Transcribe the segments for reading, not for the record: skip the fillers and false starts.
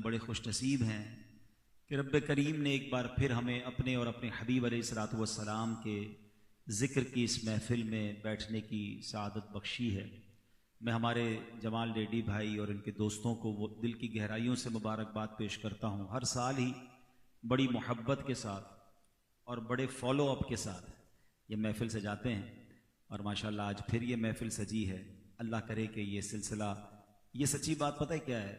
बड़े खुशनसीब हैं कि रब्बे करीम ने एक बार फिर हमें अपने और अपने हबीब अलैहिस्सलातु वस्सलाम के ज़िक्र की इस महफ़िल में बैठने की सआदत बख्शी है। मैं हमारे जमाल रेड्डी भाई और इनके दोस्तों को वो दिल की गहराइयों से मुबारकबाद पेश करता हूँ। हर साल ही बड़ी मोहब्बत के साथ और बड़े फॉलो अप के साथ ये महफ़िल सजाते हैं और माशाल्लाह आज फिर ये महफ़िल सजी है। अल्लाह करे कि ये सिलसिला, ये सच्ची बात पता है क्या है,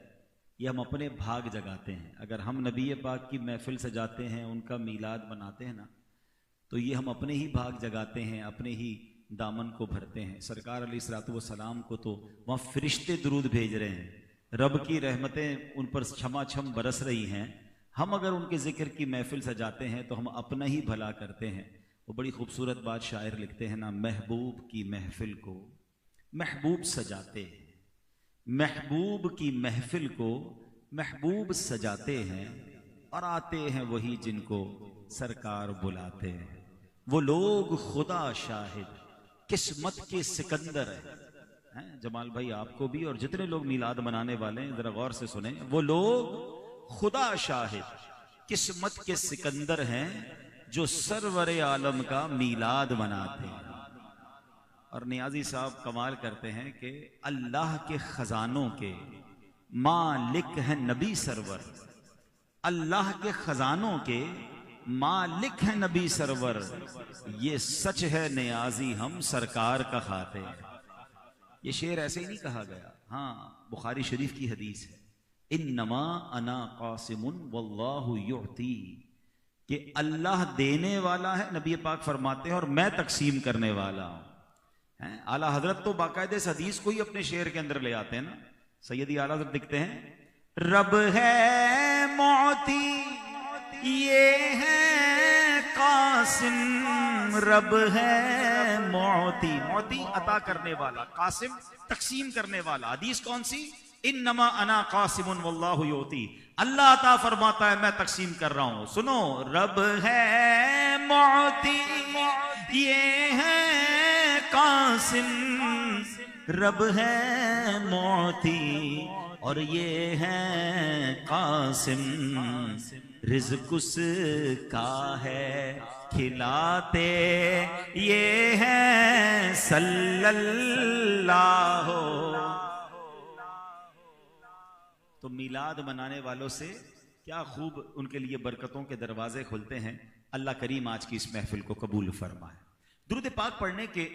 ये हम अपने भाग जगाते हैं। अगर हम नबी पाक की महफ़िल सजाते हैं, उनका मीलाद मनाते हैं ना, तो ये हम अपने ही भाग जगाते हैं, अपने ही दामन को भरते हैं। सरकार अलैहिस्सलातु वस्सलाम को तो वहाँ फरिश्ते दुरूद भेज रहे हैं, रब की रहमतें उन पर छमाछम बरस रही हैं। हम अगर उनके ज़िक्र की महफ़िल सजाते हैं तो हम अपना ही भला करते हैं। वो बड़ी खूबसूरत बात शायर लिखते हैं ना, महबूब की महफ़िल को महबूब सजाते हैं, महबूब की महफ़िल को महबूब सजाते हैं और आते हैं वही जिनको सरकार बुलाते हैं। वो लोग खुदा शाहिद किस्मत के सिकंदर हैं। जमाल भाई आपको भी और जितने लोग मीलाद मनाने वाले हैं जरा गौर से सुने, वो लोग खुदा शाहिद किस्मत के सिकंदर हैं जो सरवरे आलम का मीलाद मनाते हैं। और नियाजी साहब कमाल करते हैं कि अल्लाह के खजानों के मालिक हैं नबी सरवर, अल्लाह के खजानों के मालिक हैं नबी सरवर, ये सच है नियाजी हम सरकार का खाते हैं। ये शेर ऐसे ही नहीं कहा गया, हाँ बुखारी शरीफ की हदीस है, इन्नमा अना कासिमुन वल्लाहु युअती, कि अल्लाह देने वाला है, नबी पाक फरमाते हैं, और मैं तकसीम करने वाला हूं। आला हजरत तो बाकायदे इस हदीस को ही अपने शेर के अंदर ले आते हैं ना। सैयदी आला हजरत लिखते हैं, रब है मौती ये है कासिम, रब है मौती, मौती अता करने वाला, कासिम तकसीम करने वाला। हदीस कौन सी? इन्नमा अना कासिमुन वल्लाहु युती, अल्लाह अता फरमाता है मैं तकसीम कर रहा हूं। सुनो, रब है मौती ये है कासिम, रब है मौती और ये है कासिम, रिज़्क़ उसका है खिलाते ये है सल्लल्लाहु। तो मीलाद मनाने वालों से क्या खूब उनके लिए बरकतों के दरवाजे खुलते हैं। अल्लाह करीम आज की इस महफिल को कबूल फरमाए। दुरूद पाक पढ़ने के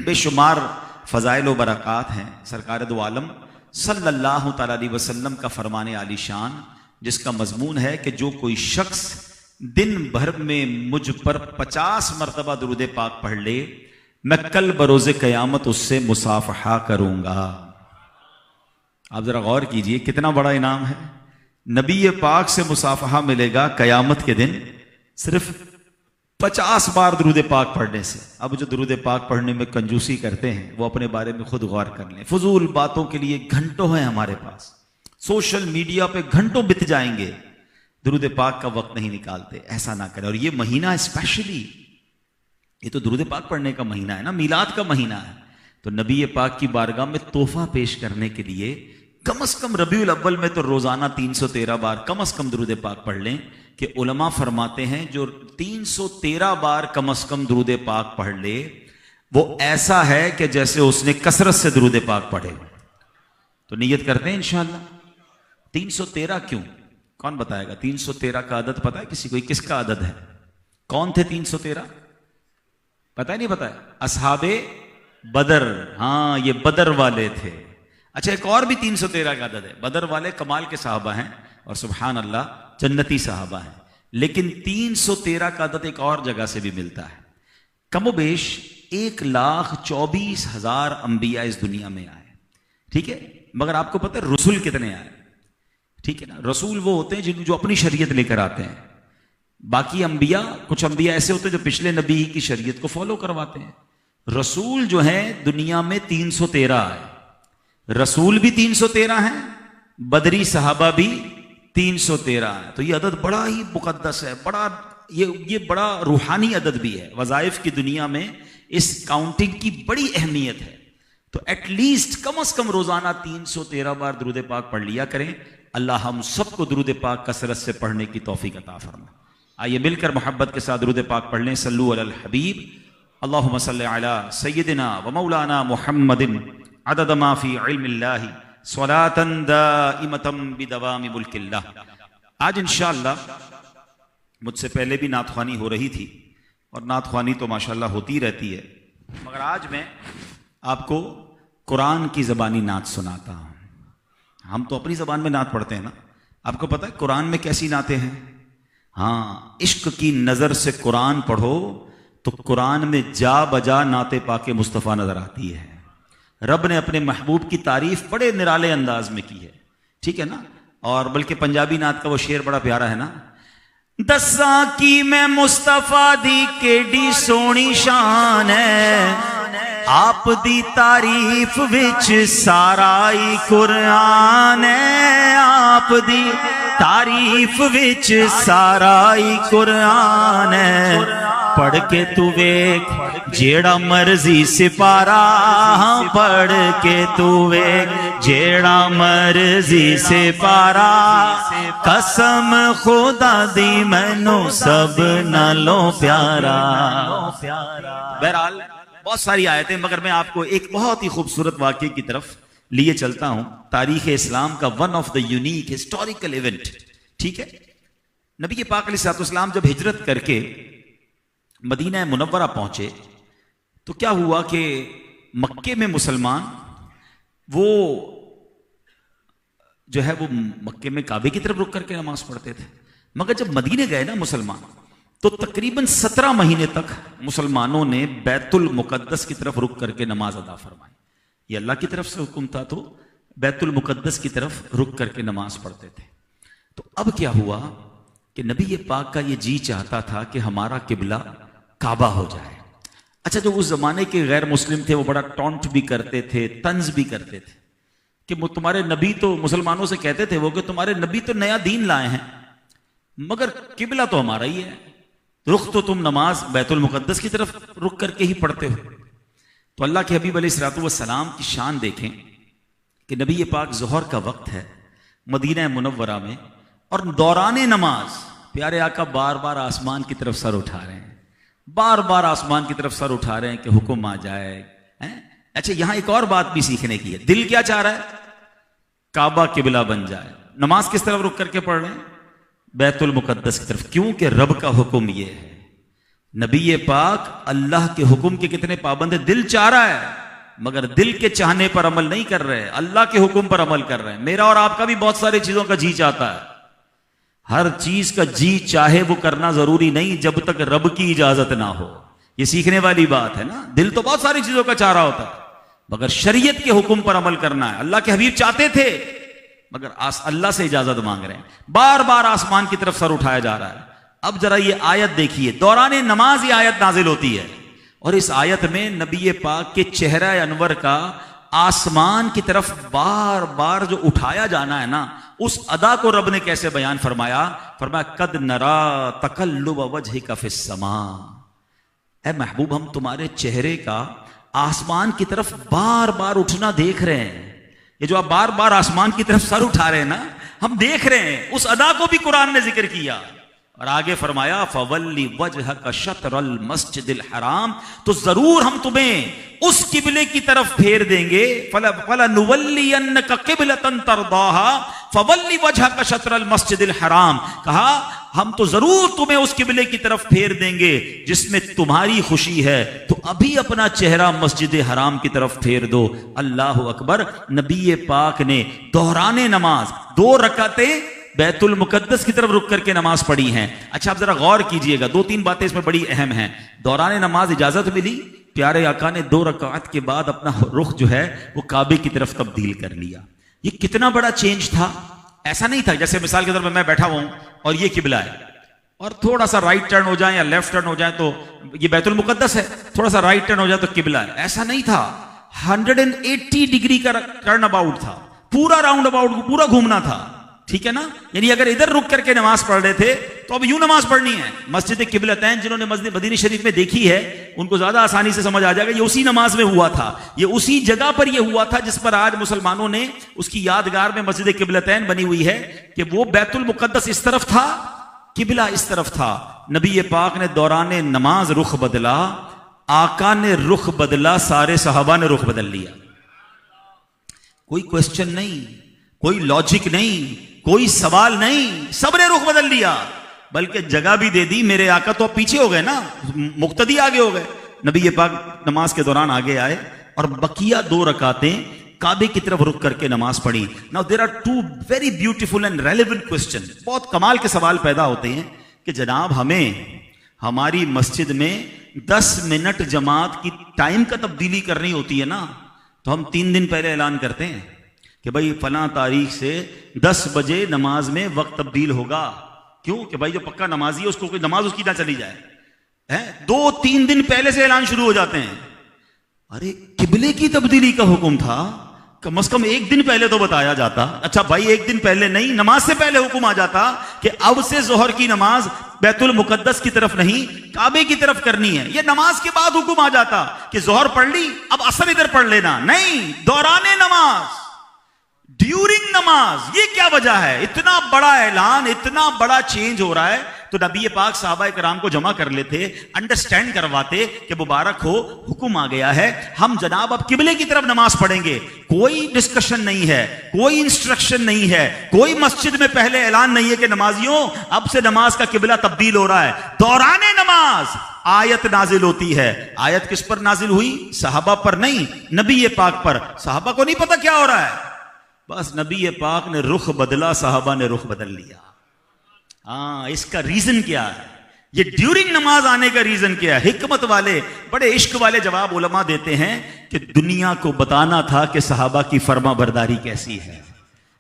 बेशुमार फ़ज़ाइल व बरक़ात हैं। सरकार दो आलम सल्लल्लाहु तआला अलैहि वसल्लम का फरमाने आली शान, जिसका मजमून है कि जो कोई शख्स दिन भर में मुझ पर 50 मरतबा दुरूद पाक पढ़ ले, मैं कल बरोज़े क़यामत उससे मुसाफ़हा करूंगा। आप जरा गौर कीजिए कितना बड़ा इनाम है। नबी पाक से मुसाफ़हा मिलेगा क़यामत के दिन सिर्फ 50 बार दुरूद पाक पढ़ने से। अब जो दुरूद पाक पढ़ने में कंजूसी करते हैं वो अपने बारे में खुद गौर कर लें। फजूल बातों के लिए घंटों हैं हमारे पास, सोशल मीडिया पे घंटों बीत जाएंगे, दुरूद पाक का वक्त नहीं निकालते। ऐसा ना करें। और ये महीना स्पेशली, ये तो दुरूद पाक पढ़ने का महीना है ना, मीलाद का महीना है, तो नबी पाक की बारगाह में तोहफा पेश करने के लिए कम से कम रबीउल अव्वल में तो रोजाना 313 बार कम से कम दुरूद पाक पढ़ लें। कि उलमा फरमाते हैं जो 313 बार कम से कम दुरूद पाक पढ़ ले, वो ऐसा है कि जैसे उसने कसरत से दुरूद पाक पढ़े। तो नियत करते हैं इंशाअल्लाह। 313 क्यों, कौन बताएगा? 313 का आदत पता है किसी को? किसका आदत है? कौन थे 313? पता है? नहीं पता है? असहाबे बदर, हाँ ये बदर वाले थे। अच्छा, एक और भी 313 का आदत है। बदर वाले कमाल के साहबा हैं और सुभान अल्लाह जन्नती साहबा हैं, लेकिन 313 का आदत एक और जगह से भी मिलता है। कमोबेश 1,24,000 अंबिया इस दुनिया में आए, ठीक है, मगर आपको पता है रसूल कितने आए? ठीक है ना, रसूल वो होते हैं जो अपनी शरीयत लेकर आते हैं। बाकी अंबिया, कुछ अंबिया ऐसे होते हैं जो पिछले नबी की शरीयत को फॉलो करवाते हैं। रसूल जो है दुनिया में 313 आए। रसूल भी 313 हैं, बदरी सहाबा भी 313 है। तो ये अदद बड़ा ही मुकद्दस है, बड़ा ये बड़ा रूहानी अदद भी है। वज़ाइफ की दुनिया में इस काउंटिंग की बड़ी अहमियत है। तो एटलीस्ट कम से कम रोजाना 313 बार दुरूद पाक पढ़ लिया करें। अल्लाह हम सबको दुरूद पाक कसरत से पढ़ने की तौफीक अता फरमा। आइए मिलकर मोहब्बत के साथ दुरूद पाक पढ़ लें। सल्लु अलल हबीब अल्लाहुम्मा सल्लि अला सय्यिदिना व मौलाना मुहम्मदिन अदद मा फी इल्मिल्लाहि स्वलातन दाइमतम बिदवामि मुल्किल्लाह। आज इंशाअल्लाह मुझसे पहले भी नातख्वानी हो रही थी और नातख्वानी तो माशाअल्लाह होती रहती है, मगर आज मैं आपको कुरान की ज़बानी नात सुनाता हूँ। हम तो अपनी ज़बान में नात पढ़ते हैं ना, आपको पता है कुरान में कैसी नातें हैं? हाँ, इश्क की नज़र से कुरान पढ़ो तो कुरान में जा बजा नाते पाके मुस्तफ़ा नजर आती है। रब ने अपने महबूब की तारीफ बड़े निराले अंदाज में की है, ठीक है ना। और बल्कि पंजाबी नात का वो शेर बड़ा प्यारा है ना, दसा की मैं मुस्तफा दी केडी सोनी शान है, आप दी तारीफ विच सारा ही कुरान है, आप दी तारीफ विच सारा ही कुरान है। पढ़ के तू वेख जेड़ा मर्जी सिपारा, पढ़ के तू वेख जेड़ा मर्जी सिपारा, कसम खुदा दी मैनू सब नालों प्यारा। बहरहाल बहुत सारी आयतें, मगर मैं आपको एक बहुत ही खूबसूरत वाक़े की तरफ लिए चलता हूं। तारीख इस्लाम का one of the unique historical event, ठीक है। नबी के पाक अलैहिस्सलाम जब हिजरत करके मदीना मुनव्वरा पहुंचे तो क्या हुआ कि मक्के में मुसलमान वो जो है वो मक्के में काबे की तरफ रुक करके नमाज पढ़ते थे, मगर जब मदीने गए ना मुसलमान तो तकरीबन 17 महीने तक मुसलमानों ने बैतुल मुकद्दस की तरफ रुक करके नमाज अदा फरमाई। ये अल्लाह की तरफ से हुक्म था, तो बैतुल मुकद्दस की तरफ रुक करके नमाज पढ़ते थे। तो अब क्या हुआ कि नबी ये पाक का ये जी चाहता था कि हमारा किबला काबा हो जाए। अच्छा, जो उस जमाने के गैर मुस्लिम थे वो बड़ा टॉन्ट भी करते थे, तंज भी करते थे कि तुम्हारे नबी तो, मुसलमानों से कहते थे वो कि तुम्हारे नबी तो नया दीन लाए हैं, मगर किबला तो हमारा ही है, रुख तो तुम नमाज बैतुल मुकद्दस की तरफ रुक करके ही पढ़ते हो। तो अल्लाह के हबीब अलैहिस्सलाम की शान देखें कि नबी ये पाक ज़ोहर का वक्त है मदीना मुनव्वरा में, और दौराने नमाज प्यारे आका बार बार आसमान की तरफ सर उठा रहे हैं, बार बार आसमान की तरफ सर उठा रहे हैं कि हुक्म आ जाए, हैं? अच्छा, यहां एक और बात भी सीखने की है। दिल क्या चाह रहा है? काबा किबला बन जाए। नमाज किस तरफ रुक करके पढ़ रहे हैं? बैतुल मुकद्दस की तरफ। क्यों कि रब का हुक्म ये है। नबी ये पाक अल्लाह के हुक्म के कितने पाबंद है। दिल चाह रहा है मगर दिल के चाहने पर अमल नहीं कर रहे, अल्लाह के हुक्म पर अमल कर रहे हैं। मेरा और आपका भी बहुत सारी चीजों का जी चाहता है, हर चीज का जी चाहे वो करना जरूरी नहीं जब तक रब की इजाजत ना हो। ये सीखने वाली बात है ना। दिल तो बहुत सारी चीजों का चाह रहा होता है मगर शरीयत के हुक्म पर अमल करना है। अल्लाह के हबीब चाहते थे मगर अल्लाह से इजाजत मांग रहे हैं। बार बार आसमान की तरफ सर उठाया जा रहा है। अब जरा ये आयत देखिए, दौराने नमाज ये आयत नाजिल होती है और इस आयत में नबी पाक के चेहरा अनवर का आसमान की तरफ बार बार जो उठाया जाना है ना, उस अदा को रब ने कैसे बयान फरमाया। फरमाया कद नरा तकल्लुब वजहिका फिस समा। ऐ महबूब, हम तुम्हारे चेहरे का आसमान की तरफ बार बार उठना देख रहे हैं। ये जो आप बार बार आसमान की तरफ सर उठा रहे हैं ना, हम देख रहे हैं। उस अदा को भी कुरान ने जिक्र किया और आगे फरमाया फवल्ली वजहका शतरल मस्जिदिल हराम, तो जरूर हम तुम्हें उस किबले की तरफ फेर देंगे। फलनुवल्लियन्नका क़िबलतन तरदाहा फवल्ली वजहका शतरल मस्जिदिल हराम। कहा हम तो जरूर तुम्हें उस किबले की तरफ फेर देंगे जिसमें तुम्हारी खुशी है, तो अभी अपना चेहरा मस्जिद हराम की तरफ फेर दो। अल्लाह अकबर। नबी पाक ने दोहराने नमाज 2 रकातें बैतुल मुकद्दस की तरफ रुक करके नमाज पढ़ी हैं। अच्छा, आप जरा गौर कीजिएगा, 2-3 बातें इसमें बड़ी अहम हैं। दौराने नमाज इजाजत मिली, प्यारे आका ने 2 रकात के बाद अपना रुख जो है वो काबे की तरफ तब्दील कर लिया। ये कितना बड़ा चेंज था। ऐसा नहीं था जैसे मिसाल के तौर पर मैं बैठा हुआ हूं और ये किबला है और थोड़ा सा राइट टर्न हो जाए या लेफ्ट टर्न हो जाए तो ये बैतुल मुकद्दस है, थोड़ा सा राइट टर्न हो जाए तो किबला है। ऐसा नहीं था। 180 डिग्री का टर्न अबाउट था, पूरा राउंड अबाउट पूरा घूमना था। ठीक है ना। यानी अगर इधर रुक करके नमाज पढ़ रहे थे तो अब यूं नमाज पढ़नी है। मस्जिद किबलतैन जिन्होंने मस्जिद मदीना शरीफ में देखी है उनको ज्यादा आसानी से समझ आ जाएगा, ये उसी नमाज में हुआ था, ये उसी जगह पर ये हुआ था जिस पर आज मुसलमानों ने उसकी यादगार में मस्जिद किबलतैन बनी हुई है कि वो बैतुल मुकद्दस इस तरफ था, किबला इस तरफ था। नबी पाक ने दौरान नमाज रुख बदला, आका ने रुख बदला, सारे सहाबा ने रुख बदल लिया। कोई क्वेश्चन नहीं, कोई लॉजिक नहीं, कोई सवाल नहीं, सबने रुख बदल लिया। बल्कि जगह भी दे दी, मेरे आका तो पीछे हो गए ना, मुक्तदी आगे हो गए। नबी पाक नमाज के दौरान आगे आए और बकिया 2 रकातें काबे की तरफ रुक करके नमाज पढ़ी। Now there are 2 very beautiful and relevant question. बहुत कमाल के सवाल पैदा होते हैं कि जनाब हमें हमारी मस्जिद में 10 मिनट जमात की टाइम का तब्दीली करनी होती है ना, तो हम 3 दिन पहले ऐलान करते हैं कि भाई फलां तारीख से 10 बजे नमाज में वक्त तब्दील होगा। क्यों? कि भाई जो पक्का नमाजी है उसको कोई नमाज उसकी ना चली जाए। है 2-3 दिन पहले से ऐलान शुरू हो जाते हैं। अरे किबले की तब्दीली का हुक्म था, कम से कम 1 दिन पहले तो बताया जाता। अच्छा भाई 1 दिन पहले नहीं, नमाज से पहले हुक्म आ जाता कि अब से जोहर की नमाज बैतुल मुकद्दस की तरफ नहीं काबे की तरफ करनी है। ये नमाज के बाद हुक्म आ जाता कि जोहर पढ़ ली अब असर इधर पढ़ लेना। नहीं, दौराने नमाज, ड्यूरिंग नमाज। ये क्या वजह है? इतना बड़ा ऐलान, इतना बड़ा चेंज हो रहा है तो नबी पाक सहाबा कराम को जमा कर लेते, अंडरस्टैंड करवाते कि मुबारक हो, हुक्म आ गया है, हम जनाब अब किबले की तरफ नमाज पढ़ेंगे। कोई डिस्कशन नहीं है, कोई इंस्ट्रक्शन नहीं है, कोई मस्जिद में पहले ऐलान नहीं है कि नमाजियों अब से नमाज का किबला तब्दील हो रहा है। दौराने नमाज आयत नाजिल होती है। आयत किस पर नाजिल हुई? सहाबा पर नहीं, नबी पाक पर। सहाबा को नहीं पता क्या हो रहा है, बस नबी पाक ने रुख बदला, साहबा ने रुख बदल लिया। हाँ, इसका रीजन क्या है? ये ड्यूरिंग नमाज आने का रीजन क्या है? हिकमत वाले, बड़े इश्क वाले जवाब उलमा देते हैं कि दुनिया को बताना था कि सहाबा की फर्मा बरदारी कैसी है,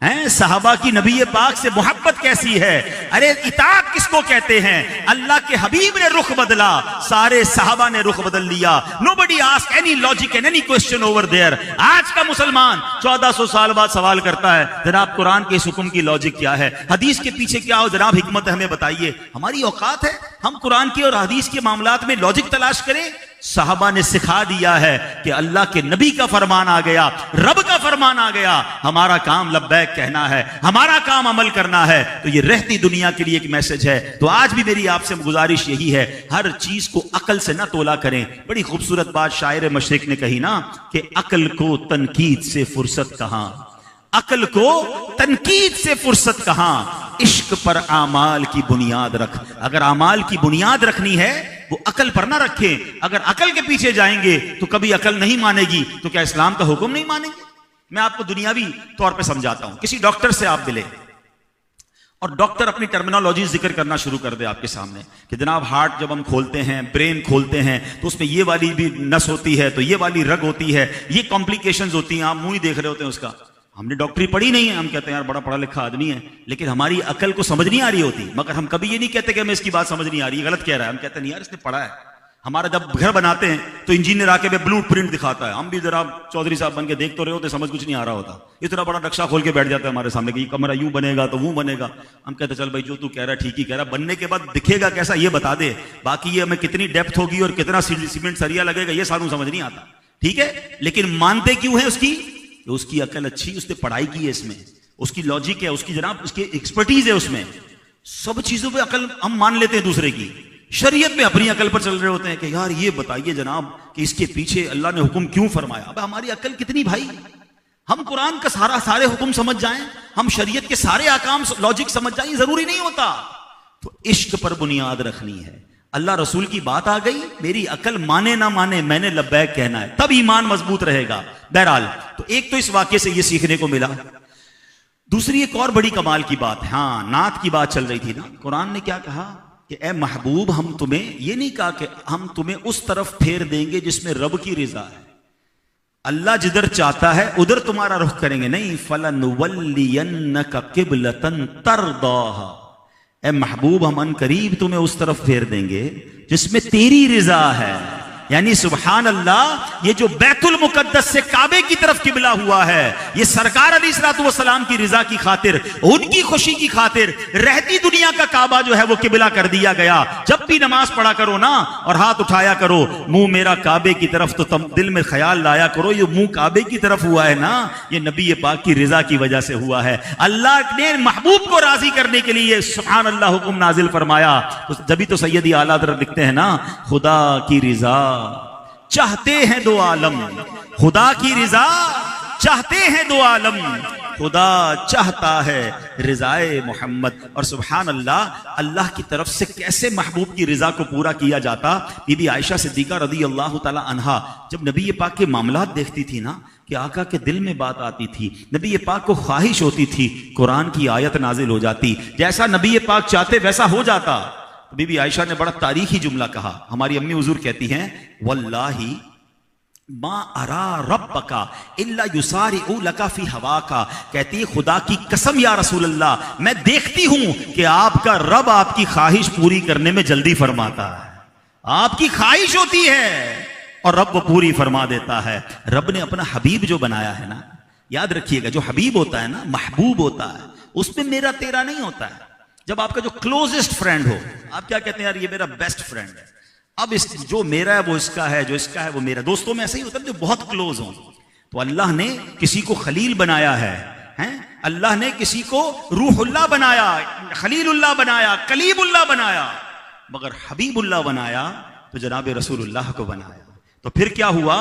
हैं सहाबा की नबी पाक से मोहब्बत कैसी है। अरे इताअत किसको कहते हैं? अल्लाह के हबीब ने रुख बदला, सारे सहाबा ने रुख बदल लिया। Nobody ask any logic and any question over there. आज का मुसलमान 1400 साल बाद सवाल करता है, जनाब कुरान के इस हुक्म की लॉजिक क्या है, हदीस के पीछे क्या हो, जनाब हिकमत हमें बताइए। हमारी औकात है हम कुरान की और हदीस के मामलात में लॉजिक तलाश करें? साहबा ने सिखा दिया है कि अल्लाह के नबी का फरमान आ गया, रब का फरमान आ गया, हमारा काम लब्बैक कहना है, हमारा काम अमल करना है। तो ये रहती दुनिया के लिए एक मैसेज है। तो आज भी मेरी आपसे गुजारिश यही है, हर चीज को अकल से ना तोला करें। बड़ी खूबसूरत बात शायर मशरिक ने कही ना कि अकल को तनकीद से फुर्सत कहां, अकल को तनकीद से फुर्सत कहां, इश्क पर आमाल की बुनियाद रख। अगर आमाल की बुनियाद रखनी है वो अकल पर ना रखें। अगर अकल के पीछे जाएंगे तो कभी अकल नहीं मानेगी, तो क्या इस्लाम का हुक्म नहीं मानेंगे? मैं आपको दुनियावी तौर पे समझाता हूं। किसी डॉक्टर से आप मिले और डॉक्टर अपनी टर्मिनोलॉजी जिक्र करना शुरू कर दे आपके सामने कि जनाब हार्ट जब हम खोलते हैं, ब्रेन खोलते हैं, तो उसमें ये वाली भी नस होती है, तो ये वाली रग होती है, ये कॉम्प्लिकेशंस होती हैं। आप मुंह ही देख रहे होते हैं उसका, हमने डॉक्टरी पढ़ी नहीं है, हम कहते हैं यार बड़ा पढ़ा लिखा आदमी है, लेकिन हमारी अकल को समझ नहीं आ रही होती। मगर हम कभी ये नहीं कहते कि हमें इसकी बात समझ नहीं आ रही, गलत कह रहा है। हम कहते नहीं यार इसने पढ़ा है। हमारा जब घर बनाते हैं तो इंजीनियर आके ब्लू प्रिंट दिखाता है, हम भी जरा चौधरी साहब बन के देख तो रहे होते, समझ कुछ नहीं आ रहा होता। इतना बड़ा नक्शा खोल के बैठ जाता है हमारे सामने कि ये कमरा यूं बनेगा तो वो बनेगा। हम कहते चल भाई जो तू कह रहा है ठीक ही कह रहा, बनने के बाद दिखेगा कैसा ये बता दे, बाकी ये हमें कितनी डेप्थ होगी और कितना सीमेंट सरिया लगेगा ये सानू समझ नहीं आता। ठीक है, लेकिन मानते क्यों है? उसकी अकल अच्छी, उसने पढ़ाई की है, इसमें उसकी लॉजिक है, उसकी जनाब उसकी एक्सपर्टीज है, उसमें सब चीजों पे अकल हम मान लेते हैं दूसरे की। शरीयत में अपनी अकल पर चल रहे होते हैं कि यार ये बताइए जनाब कि इसके पीछे अल्लाह ने हुक्म क्यों फरमाया। अब हमारी अकल कितनी भाई, हम कुरान का सारे हुक्म समझ जाएं, हम शरीयत के सारे आकाम लॉजिक समझ जाएं, जरूरी नहीं होता। तो इश्क पर बुनियाद रखनी है। अल्लाह रसूल की बात आ गई, मेरी अकल माने ना माने, मैंने लब्बैक कहना है, तब ईमान मजबूत रहेगा। बहरहाल तो एक तो इस वाक्य से ये सीखने को मिला। दूसरी एक और बड़ी कमाल की बात, हाँ नात की बात चल रही थी ना, कुरान ने क्या कहा कि ए महबूब हम तुम्हें, ये नहीं कहा कि हम तुम्हें उस तरफ फेर देंगे जिसमें रब की रिजा है, अल्लाह जिधर चाहता है उधर तुम्हारा रुख करेंगे, नहीं। फलनुवल्लियन्नका क़िबलतन तरदाहा, ए महबूब हम अन करीब तुम्हें उस तरफ फेर देंगे जिसमें तेरी रिजा है। यानी सुभान अल्लाह, ये जो बैतुल मुकद्दस से काबे की तरफ किबला हुआ है, ये सरकार अलैहिस्सलातु वस्सलाम की रिजा की खातिर, उनकी खुशी की खातिर रहती दुनिया का काबा जो है वो किबला कर दिया गया। जब भी नमाज पढ़ा करो ना और हाथ उठाया करो, मुंह मेरा काबे की तरफ, तो तुम दिल में ख्याल लाया करो ये मुंह काबे की तरफ हुआ है ना, ये नबी पाक की रिजा की वजह से हुआ है। अल्लाह ने महबूब को राजी करने के लिए सुभान अल्लाह हुक्म नाजिल फरमाया। तो जभी तो सैयदी आला हज़रत लिखते हैं ना, खुदा की रिजा चाहते हैं दो आलम, खुदा की रिजा चाहते हैं दो आलम, खुदा चाहता है रिजाए मोहम्मद। और सुभान अल्लाह, अल्लाह की तरफ से कैसे महबूब की रिजा को पूरा किया जाता। बीबी आयशा सिद्दीका रदी अल्लाह ताला अन्हा जब नबी पाक के मामलात देखती थी ना, कि आका के दिल में बात आती थी, नबी पाक को ख्वाहिश होती थी, कुरान की आयत नाजिल हो जाती, जैसा नबी पाक चाहते वैसा हो जाता। तो बीबी आयशा ने बड़ा तारीखी जुमला कहा। हमारी अम्मी हुजूर कहती हैं, वल्लाही मा अरा रब्बका इल्ला युसारिउ लका फी हवाका, कहती है खुदा की कसम या रसूल अल्लाह, मैं देखती हूं कि आपका रब आपकी ख्वाहिश पूरी करने में जल्दी फरमाता है। आपकी ख्वाहिश होती है और रब वो पूरी फरमा देता है। रब ने अपना हबीब जो बनाया है ना, याद रखिएगा, जो हबीब होता है ना, महबूब होता है, उसमें मेरा तेरा नहीं होता है। जब आपका जो क्लोजेस्ट फ्रेंड हो, आप क्या कहते हैं, यार ये मेरा बेस्ट फ्रेंड है। अब इस जो मेरा है वो इसका है, जो इसका है वो मेरा। दोस्तों में ऐसा ही होता है जो बहुत क्लोज हो। तो अल्लाह ने किसी को खलील बनाया है, हैं? अल्लाह ने किसी को रूहुल्लाह बनाया, खलीलुल्लाह बनाया, कलीमुल्लाह बनाया, मगर हबीबुल्लाह बनाया तो जनाब रसूलुल्लाह को बनाया। तो फिर क्या हुआ,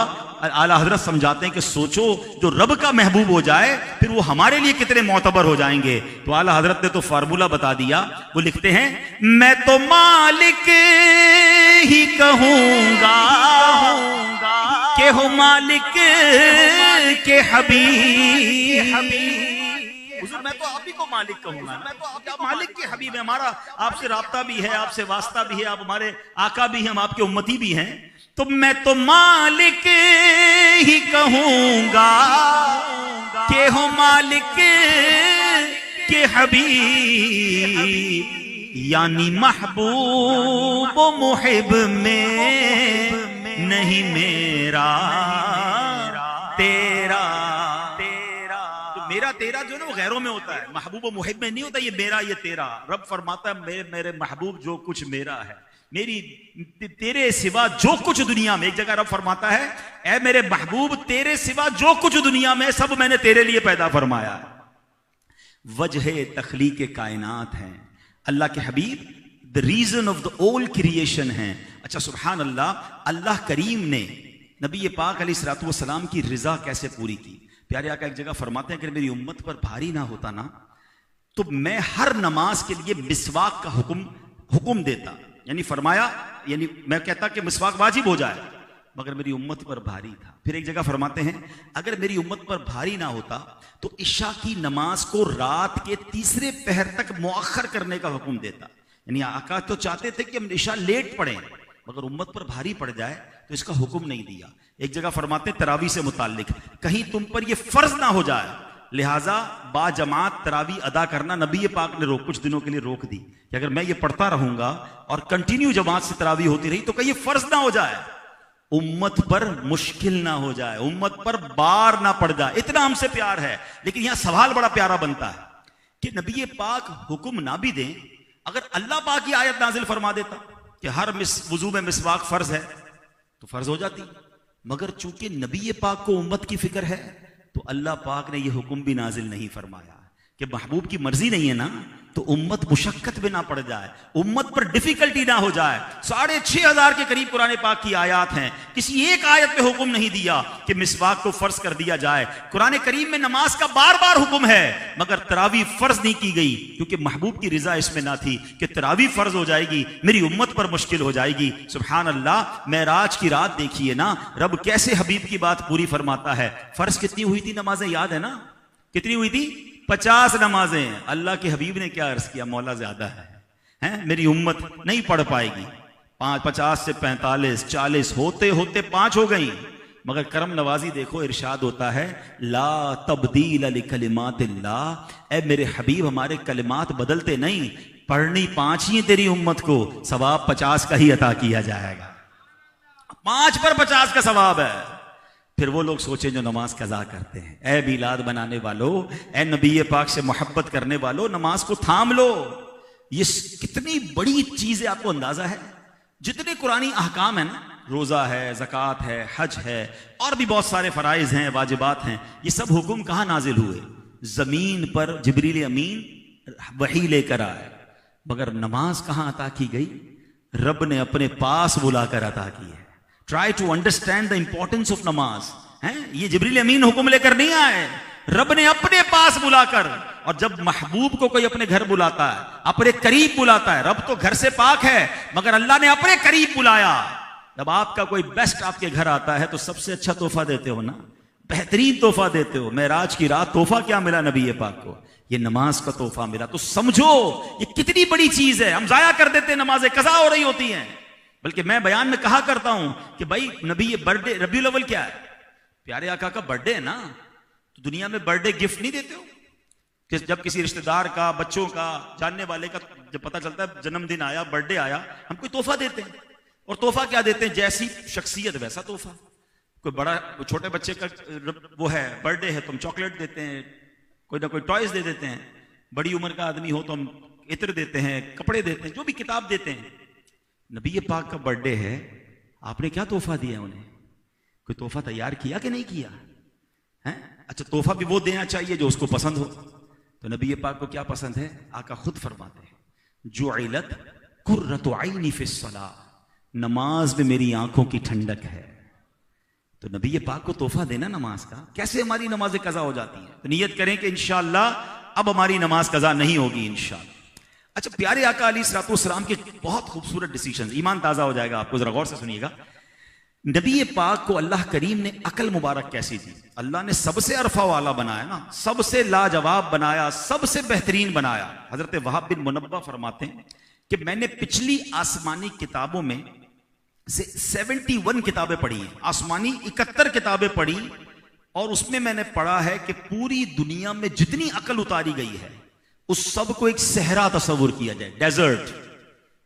आला हजरत समझाते हैं कि सोचो जो रब का महबूब हो जाए फिर वो हमारे लिए कितने मोतबर हो जाएंगे। तो आला हजरत ने तो फार्मूला बता दिया। वो लिखते हैं, मैं तो मालिक ही कहूंगा के हो मालिक के हबीब। मैं तो आप ही को मालिक कहूंगा, मैं तो आप मालिक के हबीब है। हमारा आपसे राब्ता भी है, आपसे वास्ता भी है, आप हमारे आका भी हैं, हम आपके उम्मती भी हैं। तो मैं तो मालिक ही कहूंगा के हो मालिक के हबीब, यानी महबूब मुहिब में नहीं मेरा तेरा। मेरा तेरा जो ना वो गैरों में होता है, महबूब मुहिब में नहीं होता ये मेरा ये तेरा। रब फरमाता है, मेरे महबूब जो कुछ मेरा है, मेरी तेरे सिवा जो कुछ दुनिया में। एक जगह रब फरमाता है, ऐ मेरे महबूब तेरे सिवा जो कुछ दुनिया में सब मैंने तेरे लिए पैदा फरमाया है। वजह तखलीक कायनात है अल्लाह के हबीब, the reason of the all creation है। अच्छा सुभान अल्लाह, अल्लाह करीम ने नबी पाक अलैहिस्सलातु वस्सलाम की रिजा कैसे पूरी की। प्यारे आका एक जगह फरमाते हैं कि मेरी उम्मत पर भारी ना होता ना तो मैं हर नमाज के लिए मिसवाक का हुक्म देता। यानी फरमाया, यानी मैं कहता कि मिसवाक वाजिब हो जाए, मगर मेरी उम्मत पर भारी था। फिर एक जगह फरमाते हैं, अगर मेरी उम्मत पर भारी ना होता तो इशा की नमाज को रात के तीसरे पहर तक मुअख्खर करने का हुक्म देता। यानी आका तो चाहते थे कि हम इशा लेट पढ़ें, मगर उम्मत पर भारी पड़ जाए तो इसका हुक्म नहीं दिया। एक जगह फरमाते हैं तरावी से मुताल्लिक, कहीं तुम पर यह फर्ज ना हो जाए, लिहाजा बाजमात तरावी अदा करना नबी पाक ने कुछ दिनों के लिए रोक दी कि अगर मैं ये पढ़ता रहूंगा और कंटिन्यू जमात से तरावी होती रही तो कहीं ये फर्ज ना हो जाए, उम्मत पर मुश्किल ना हो जाए, उम्मत पर बार ना पड़ जाए। इतना हमसे प्यार है। लेकिन यहां सवाल बड़ा प्यारा बनता है कि नबी पाक हुक्म ना भी दें, अगर अल्लाह पाक की आयत नाजिल फरमा देता कि हर वुजू में मिसवाक फर्ज है तो फर्ज हो जाती, मगर चूंकि नबी पाक को उम्मत की फिक्र है तो अल्लाह पाक ने यह हुक्म भी नाजिल नहीं फरमाया कि महबूब की मर्जी नहीं है ना तो उम्मत मुशक्कत में ना पड़ जाए, उम्मत पर डिफिकल्टी ना हो जाए। 6500 के करीब कुरान पाक की आयत हैं, किसी एक आयत में हुक्म नहीं दिया कि मिसवाक को फर्ज कर दिया जाए। कुरान करीम में नमाज का बार बार हुक्म है, मगर तरावी फर्ज नहीं की गई क्योंकि महबूब की रिजा इसमें ना थी कि तरावी फर्ज हो जाएगी, मेरी उम्मत पर मुश्किल हो जाएगी। सुभान अल्लाह, मेराज की रात देखिए ना, रब कैसे हबीब की बात पूरी फरमाता है। फर्ज कितनी हुई थी नमाजें याद है ना, कितनी हुई थी? 50 नमाजें। अल्लाह के हबीब ने क्या अर्ज किया, मौला ज्यादा है, मेरी उम्मत नहीं पढ़ पाएगी। 50 से 45 40 होते होते 5 हो गई, मगर करम नवाजी देखो, इरशाद होता है ला तब्दील लिकलिमातिल्लाह, ए मेरे हबीब हमारे कलिमात बदलते नहीं, पढ़नी 5 ही तेरी उम्मत को, सवाब 50 का ही अता किया जाएगा। 5 पर 50 का सवाब है। फिर वो लोग सोचे जो नमाज कज़ा करते हैं, ए मिलाद बनाने वालों, ए नबी पाक से मोहब्बत करने वालों, नमाज को थाम लो। ये कितनी बड़ी चीज है, आपको अंदाजा है? जितने कुरानी अहकाम है ना, रोजा है, ज़कात है, हज है, और भी बहुत सारे फराइज हैं, वाजिबात हैं, ये सब हुक्म कहाँ नाजिल हुए? जमीन पर जिब्रील अमीन वही लेकर आए। मगर नमाज कहाँ अता की गई? रब ने अपने पास बुलाकर अता की है। Try to understand the importance of namaz. हैं, ये जिब्रील अमीन हुक्म लेकर नहीं आए, रब ने अपने पास बुलाकर। और जब महबूब को कोई अपने घर बुलाता है, अपने करीब बुलाता है, रब तो घर से पाक है, मगर अल्लाह ने अपने करीब बुलाया। जब आपका कोई बेस्ट आपके घर आता है तो सबसे अच्छा तोहफा देते हो ना, बेहतरीन तोहफा देते हो। मेराज की रात तोहफा क्या मिला नबी पाक को? ये नमाज का तोहफा मिला। तो समझो ये कितनी बड़ी चीज है। हम जाया कर देते हैं, नमाजें कज़ा हो रही होती हैं। बल्कि मैं बयान में कहा करता हूं कि भाई नबी ये बर्थडे, रबीउल अव्वल क्या है? प्यारे आका का बर्थडे है ना, तो दुनिया में बर्थडे गिफ्ट नहीं देते हो? कि जब किसी रिश्तेदार का, बच्चों का, जानने वाले का जब पता चलता है जन्मदिन आया, बर्थडे आया, हम कोई तोहफा देते हैं। और तोहफा क्या देते हैं? जैसी शख्सियत वैसा तोहफा। कोई बड़ा, छोटे बच्चे का वो है बर्थडे है तो हम चॉकलेट देते हैं, कोई ना कोई टॉयज दे देते हैं। बड़ी उम्र का आदमी हो तो हम इत्र देते हैं, कपड़े देते हैं, जो भी किताब देते हैं। नबी पाक का बर्थडे है, आपने क्या तोहफा दिया उन्हें? कोई तोहफा तैयार किया कि नहीं किया है? अच्छा, तोहफा भी वो देना चाहिए जो उसको पसंद हो। तो नबी पाक को क्या पसंद है? आका खुद फरमाते हैं, जुइलत कुर्रतु ऐनी फिस्सलाह, नमाज में मेरी आंखों की ठंडक है। तो नबी पाक को तोहफा देना नमाज का, कैसे हमारी नमाजें कज़ा हो जाती हैं? तो नियत करें कि इंशाअल्लाह अब हमारी नमाज कज़ा नहीं होगी इंशाअल्लाह। अच्छा, प्यारे आका अलैहिस्सलाम के बहुत खूबसूरत डिसीजन, ईमान ताजा हो जाएगा आपको, जरा गौर से सुनिएगा। नबी पाक को अल्लाह करीम ने अकल मुबारक कैसी दी? अल्लाह ने सबसे अरफा वाला बनाया ना, सबसे लाजवाब बनाया, सबसे बेहतरीन बनाया। हजरत वहाब बिन मुनब्बा फरमाते हैं कि मैंने पिछली आसमानी किताबों में से 71 किताबें पढ़ी हैं, आसमानी 71 किताबें पढ़ी, और उसमें मैंने पढ़ा है कि पूरी दुनिया में जितनी अकल उतारी गई है उस सब को एक सहरा तस्वुर किया जाए। डेजर्ट,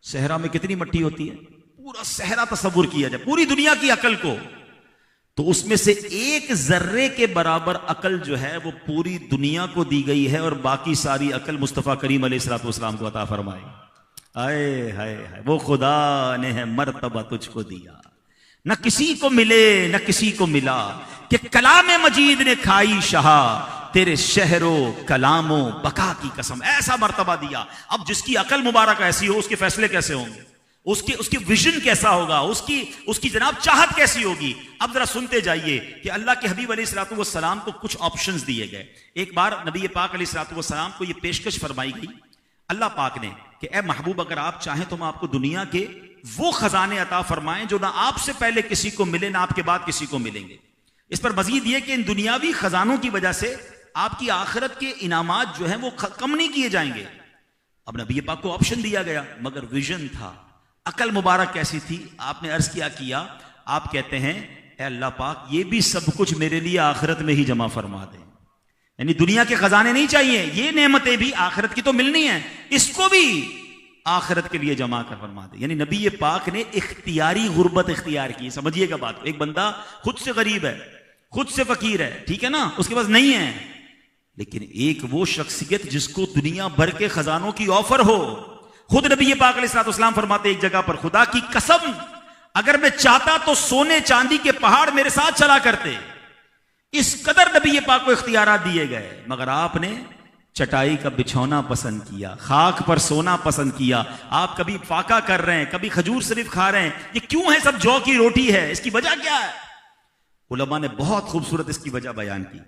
सहरा में कितनी मिट्टी होती है? पूरा सहरा तस्वुर किया जाए पूरी दुनिया की अकल को, तो उसमें से एक जर्रे के बराबर अकल जो है वो पूरी दुनिया को दी गई है, और बाकी सारी अकल मुस्तफा करीम अलैहिस्सलाम को अता फरमाई। आए हाय हाय, वो खुदा ने है मर्तबा तुझको दिया, न किसी को मिले न किसी को मिला, कि कलाम मजीद ने खाई शहा, तेरे शहरो कलामो बका की कसम। ऐसा मर्तबा दिया। अब जिसकी अकल मुबारक ऐसी हो, उसके फैसले कैसे होंगे, उसकी विजन कैसा होगा, उसकी जनाब चाहत कैसी होगी। अब जरा सुनते जाइए कि अल्लाह के हबीब अलैहिस्सलाम को कुछ ऑप्शंस दिए गए। एक बार नबी पाक अलैहिस्सलाम को यह पेशकश फरमाई गई अल्लाह पाक ने कि ए महबूब, अगर आप चाहें तो मैं आपको दुनिया के वो खजाने अता फरमाएं जो ना आपसे पहले किसी को मिले, ना आपके बाद किसी को मिलेंगे। इस पर मजीद यह कि इन दुनियावी खजानों की वजह से आपकी आखिरत के इनामात जो हैं वो कम नहीं किए जाएंगे। अब नबी पाक को ऑप्शन दिया गया, मगर विजन था, अकल मुबारक कैसी थी? आपने अर्ज किया, आप कहते हैं ए अल्लाह पाक, ये भी सब कुछ मेरे लिए आखिरत में ही जमा फरमा दें। यानी दुनिया के खजाने नहीं चाहिए, ये नेमतें भी आखिरत की तो मिलनी है, इसको भी आखिरत के लिए जमा कर फरमा दे। यानी नबी पाक ने इख्तियारी गुर्बत इख्तियार की। समझिएगा बात। एक बंदा खुद से गरीब है, खुद से फकीर है, ठीक है ना, उसके पास नहीं है, लेकिन एक वो शख्सियत जिसको दुनिया भर के खजानों की ऑफर हो। खुद नबी पाक अलैहिस्सलाम फरमाते एक जगह पर, खुदा की कसम, अगर मैं चाहता तो सोने चांदी के पहाड़ मेरे साथ चला करते। इस कदर नबी पाक को इख्तियारात दिए गए, मगर आपने चटाई का बिछौना पसंद किया, खाक पर सोना पसंद किया। आप कभी फाका कर रहे हैं, कभी खजूर शरीफ खा रहे हैं, ये क्यों है? सब जौ की रोटी है, इसकी वजह क्या है? उलमा ने बहुत खूबसूरत इसकी वजह बयान की।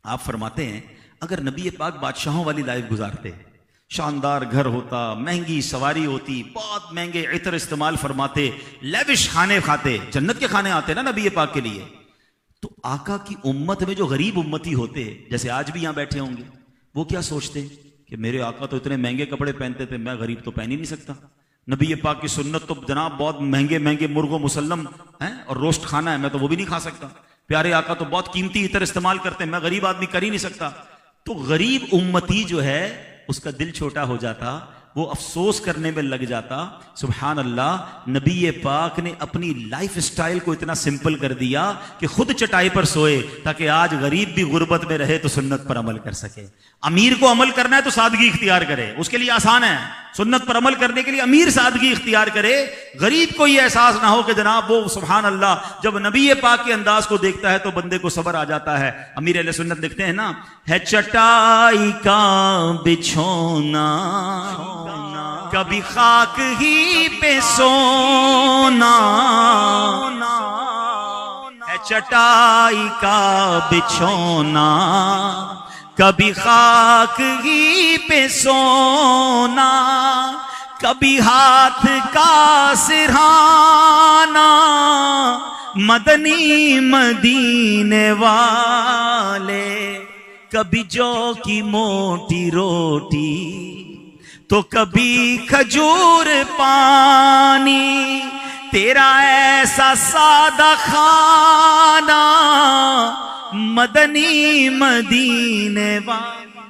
आप फरमाते हैं अगर नबी पाक बादशाहों वाली लाइफ गुजारते, शानदार घर होता, महंगी सवारी होती, बहुत महंगे इत्र इस्तेमाल फरमाते, लेविश खाने खाते, जन्नत के खाने आते ना नबी पाक के लिए, तो आका की उम्मत में जो गरीब उम्मती होते, जैसे आज भी यहां बैठे होंगे, वो क्या सोचते कि मेरे आका तो इतने महंगे कपड़े पहनते थे, मैं गरीब तो पहन ही नहीं सकता। नबी पाक की सुन्नत तो जनाब बहुत महंगे महंगे मुर्गो मुसल्लम हैं और रोस्ट खाना है, मैं तो वो भी नहीं खा सकता। प्यारे आका तो बहुत कीमती इतर इस्तेमाल करते हैं, मैं गरीब आदमी कर ही नहीं सकता। तो गरीब उम्मती जो है उसका दिल छोटा हो जाता वो अफसोस करने में लग जाता। सुभान अल्लाह, नबी पाक ने अपनी लाइफ स्टाइल को इतना सिंपल कर दिया कि खुद चटाई पर सोए ताकि आज गरीब भी गुर्बत में रहे तो सुन्नत पर अमल कर सके। अमीर को अमल करना है तो सादगी इख्तियार करे, उसके लिए आसान है। सुन्नत पर अमल करने के लिए अमीर सादगी इख्तियार करे, गरीब को यह एहसास ना हो कि जनाब वो सुभान अल्लाह जब नबी पाक के अंदाज को देखता है तो बंदे को सब्र आ जाता है। अमीर अहले सुन्नत देखते हैं ना, है चटाई का बिछोना कभी खाक ही पे सोना, है चटाई का बिछोना कभी खाक ही पे सोना, कभी हाथ का सिरहाना मदनी मदीने वाले, कभी जौ की मोटी रोटी तो कभी खजूर पानी, तेरा ऐसा सादा खाना मदनी मदीने वाले।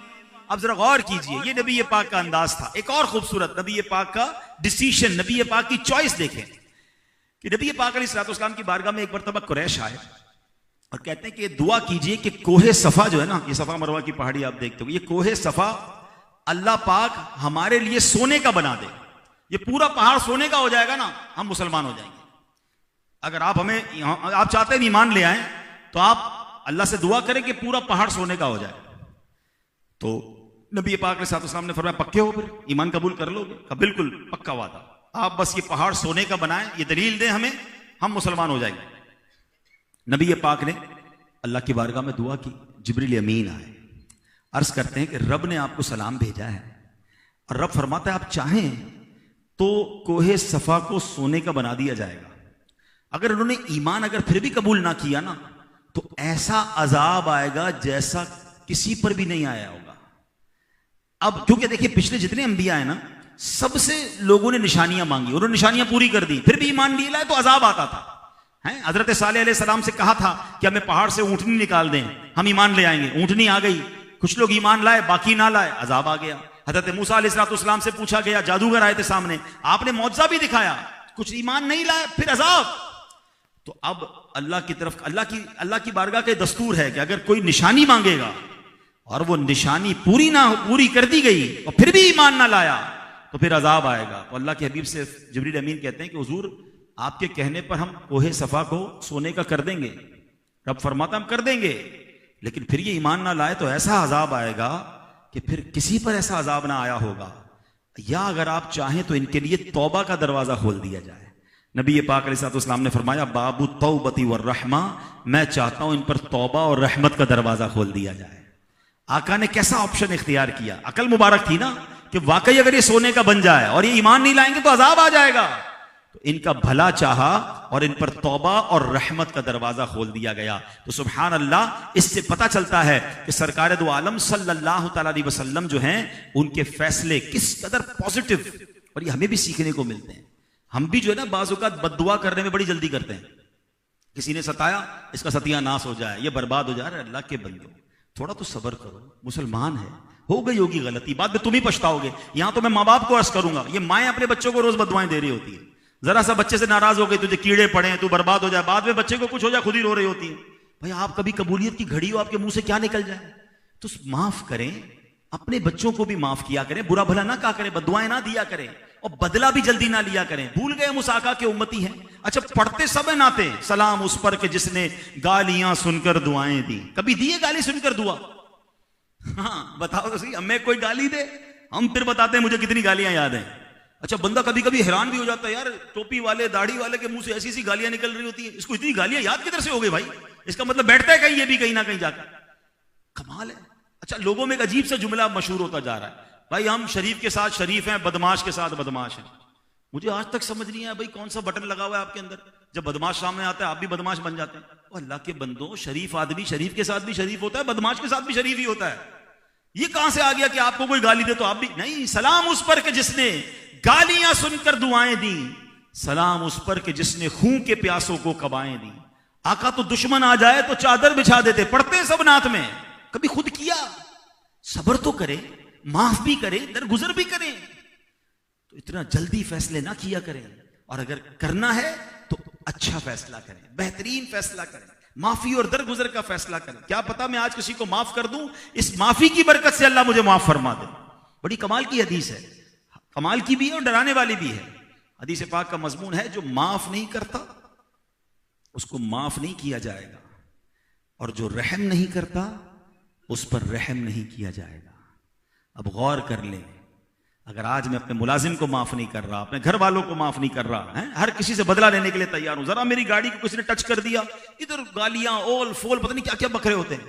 अब जरा गौर कीजिए, ये नबी पाक का अंदाज था। एक और खूबसूरत नबी पाक का डिसीजन, नबी पाक की चॉइस देखें कि नबी पाक अलैहिस्सलाम की बारगाह में एक मरतबा कुरैश आए और कहते हैं कि दुआ कीजिए कि कोहे सफा जो है ना, ये सफा मरवा की पहाड़ी आप देखते हो, ये कोहे सफा अल्लाह पाक हमारे लिए सोने का बना दे। ये पूरा पहाड़ सोने का हो जाएगा ना, हम मुसलमान हो जाएंगे। अगर आप हमें आप चाहते हैं ईमान ले आए तो आप अल्लाह से दुआ करें कि पूरा पहाड़ सोने का हो जाए। तो नबी पाक अलैहिस्सलाम ने फरमाया पक्के हो, फिर ईमान कबूल कर लोगे? कहा बिल्कुल पक्का वादा, आप बस ये पहाड़ सोने का बनाएं, ये दलील दें हमें, हम मुसलमान हो जाएंगे। नबी पाक ने अल्लाह की बारगाह में दुआ की, जिब्रील अमीन आए, अर्ज करते हैं कि रब ने आपको सलाम भेजा है और रब फरमाता है आप चाहें तो कोहे सफा को सोने का बना दिया जाएगा। अगर उन्होंने ईमान अगर फिर भी कबूल ना किया ना तो ऐसा अजाब आएगा जैसा किसी पर भी नहीं आया होगा। अब क्योंकि देखिए पिछले जितने अंबिया है ना, सबसे लोगों ने निशानियां मांगी, उन्होंने निशानियां पूरी कर दी, फिर भी ईमान नहीं लाए तो अजाब आता था। हैं हजरत सालेह अलैहिस्सलाम से कहा था कि हमें पहाड़ से ऊंटनी निकाल दें, हम ईमान ले आएंगे। ऊंटनी आ गई, कुछ लोग ईमान लाए, बाकी ना लाए, अजाब आ गया। हजरत मूसा अलैहिस्सलाम से पूछा गया, जादूगर आए थे सामने, आपने मौजज़ा भी दिखाया, कुछ ईमान नहीं लाए, फिर अजाब। तो अब अल्लाह की तरफ अल्लाह की बारगाह के दस्तूर है कि अगर कोई निशानी मांगेगा और वो निशानी पूरी कर दी गई और फिर भी ईमान ना लाया तो फिर अजाब आएगा। तो अल्लाह के हबीब से जिब्रील अमीन कहते हैं कि हुजूर आपके कहने पर हम कोहे सफा को सोने का कर देंगे। रब फरमाता हम कर देंगे, लेकिन फिर ये ईमान ना लाए तो ऐसा अजाब आएगा कि फिर किसी पर ऐसा अजाब ना आया होगा। या अगर आप चाहें तो इनके लिए तौबा का दरवाजा खोल दिया जाए। नबी पाक अलैहिस्सलाम ने फरमाया बाबू तौबती व रहमा, मैं चाहता हूं इन पर तौबा और रहमत का दरवाजा खोल दिया जाए। आका ने कैसा ऑप्शन इख्तियार किया, अकल मुबारक थी ना कि वाकई अगर ये सोने का बन जाए और ये ईमान नहीं लाएंगे तो अजाब आ जाएगा। तो इनका भला चाहा और इन पर तौबा और रहमत का दरवाजा खोल दिया गया। तो सुभान अल्लाह, इससे पता चलता है कि सरकार दो आलम सल्लल्लाहु तआला अलैहि वसल्लम जो हैं उनके फैसले किस कदर पॉजिटिव, और ये हमें भी सीखने को मिलते हैं। हम भी जो है ना बाज़ औक़ात बद्दुआ करने में बड़ी जल्दी करते हैं। किसी ने सताया, इसका सत्यानाश हो जाए, ये बर्बाद हो जाए। अल्लाह के बंदो थोड़ा तो सब्र करो, मुसलमान है, हो गई होगी गलती, बाद में तुम ही पछताओगे। यहां तो मैं माँ बाप को अर्ज करूंगा, ये माएँ अपने बच्चों को रोज बदुआएं दे रही होती है। जरा सा बच्चे से नाराज हो गई, तुझे कीड़े पड़े, तू बर्बाद हो जाए, बाद में बच्चे को कुछ हो जाए खुद ही रो रही होती है। भाई आप कभी कबूलियत की घड़ी हो, आपके मुंह से क्या निकल जाए, तो माफ करें, अपने बच्चों को भी माफ किया करें, बुरा भला ना कहा करें, बदुआएं ना दिया करें और बदला भी जल्दी ना लिया करें। भूल गए हम उस आका के उम्मती हैं। अच्छा पढ़ते सब है नाते, सलाम उस पर के जिसने गालियां सुनकर दुआएं दी। कभी दिए गाली सुनकर दुआ? हाँ बताओ तो सही, हमें कोई गाली दे, हम फिर बताते हैं मुझे कितनी गालियां याद हैं। अच्छा बंदा कभी कभी हैरान भी हो जाता है, यार टोपी वाले दाढ़ी वाले के मुंह से ऐसी सी गालियां निकल रही होती है, इसको इतनी गालियां याद किधर से हो गई भाई? इसका मतलब बैठता है कहीं, ये भी कहीं ना कहीं जाकर, कमाल है। अच्छा लोगों में एक अजीब सा जुमला मशहूर होता जा रहा है, भाई हम शरीफ के साथ शरीफ हैं, बदमाश के साथ बदमाश हैं। मुझे आज तक समझ नहीं आया भाई कौन सा बटन लगा हुआ है आपके अंदर, जब बदमाश सामने आता है आप भी बदमाश बन जाते हैं। और अल्लाह के बंदो, शरीफ आदमी शरीफ के साथ भी शरीफ होता है, बदमाश के साथ भी शरीफ ही होता है। ये कहां से आ गया कि आपको कोई गाली दे तो आप भी नहीं? सलाम उस पर के जिसने गालियां सुनकर दुआएं दी, सलाम उस पर के जिसने खून के प्यासों को कबाएं दी। आका तो दुश्मन आ जाए तो चादर बिछा देते, पढ़ते सब नात में। कभी खुद किया? सब्र तो करें, माफ भी करें, दरगुजर भी करें। तो इतना जल्दी फैसले ना किया करें, और अगर करना है तो अच्छा फैसला करें, बेहतरीन फैसला करें, माफी और दरगुजर का फैसला करें। क्या पता मैं आज किसी को माफ कर दूं, इस माफी की बरकत से अल्लाह मुझे माफ फरमा दे। बड़ी कमाल की हदीस है, कमाल की भी है और डराने वाली भी है। हदीस पाक का मजमून है, जो माफ नहीं करता उसको माफ नहीं किया जाएगा, और जो रहम नहीं करता उस पर रहम नहीं किया जाएगा। अब गौर कर लें, अगर आज मैं अपने मुलाजिम को माफ नहीं कर रहा, अपने घर वालों को माफ नहीं कर रहा है, हर किसी से बदला लेने के लिए तैयार हूं, जरा मेरी गाड़ी को किसी ने टच कर दिया, इधर गालियां ओल फोल पता नहीं क्या क्या बकरे होते हैं,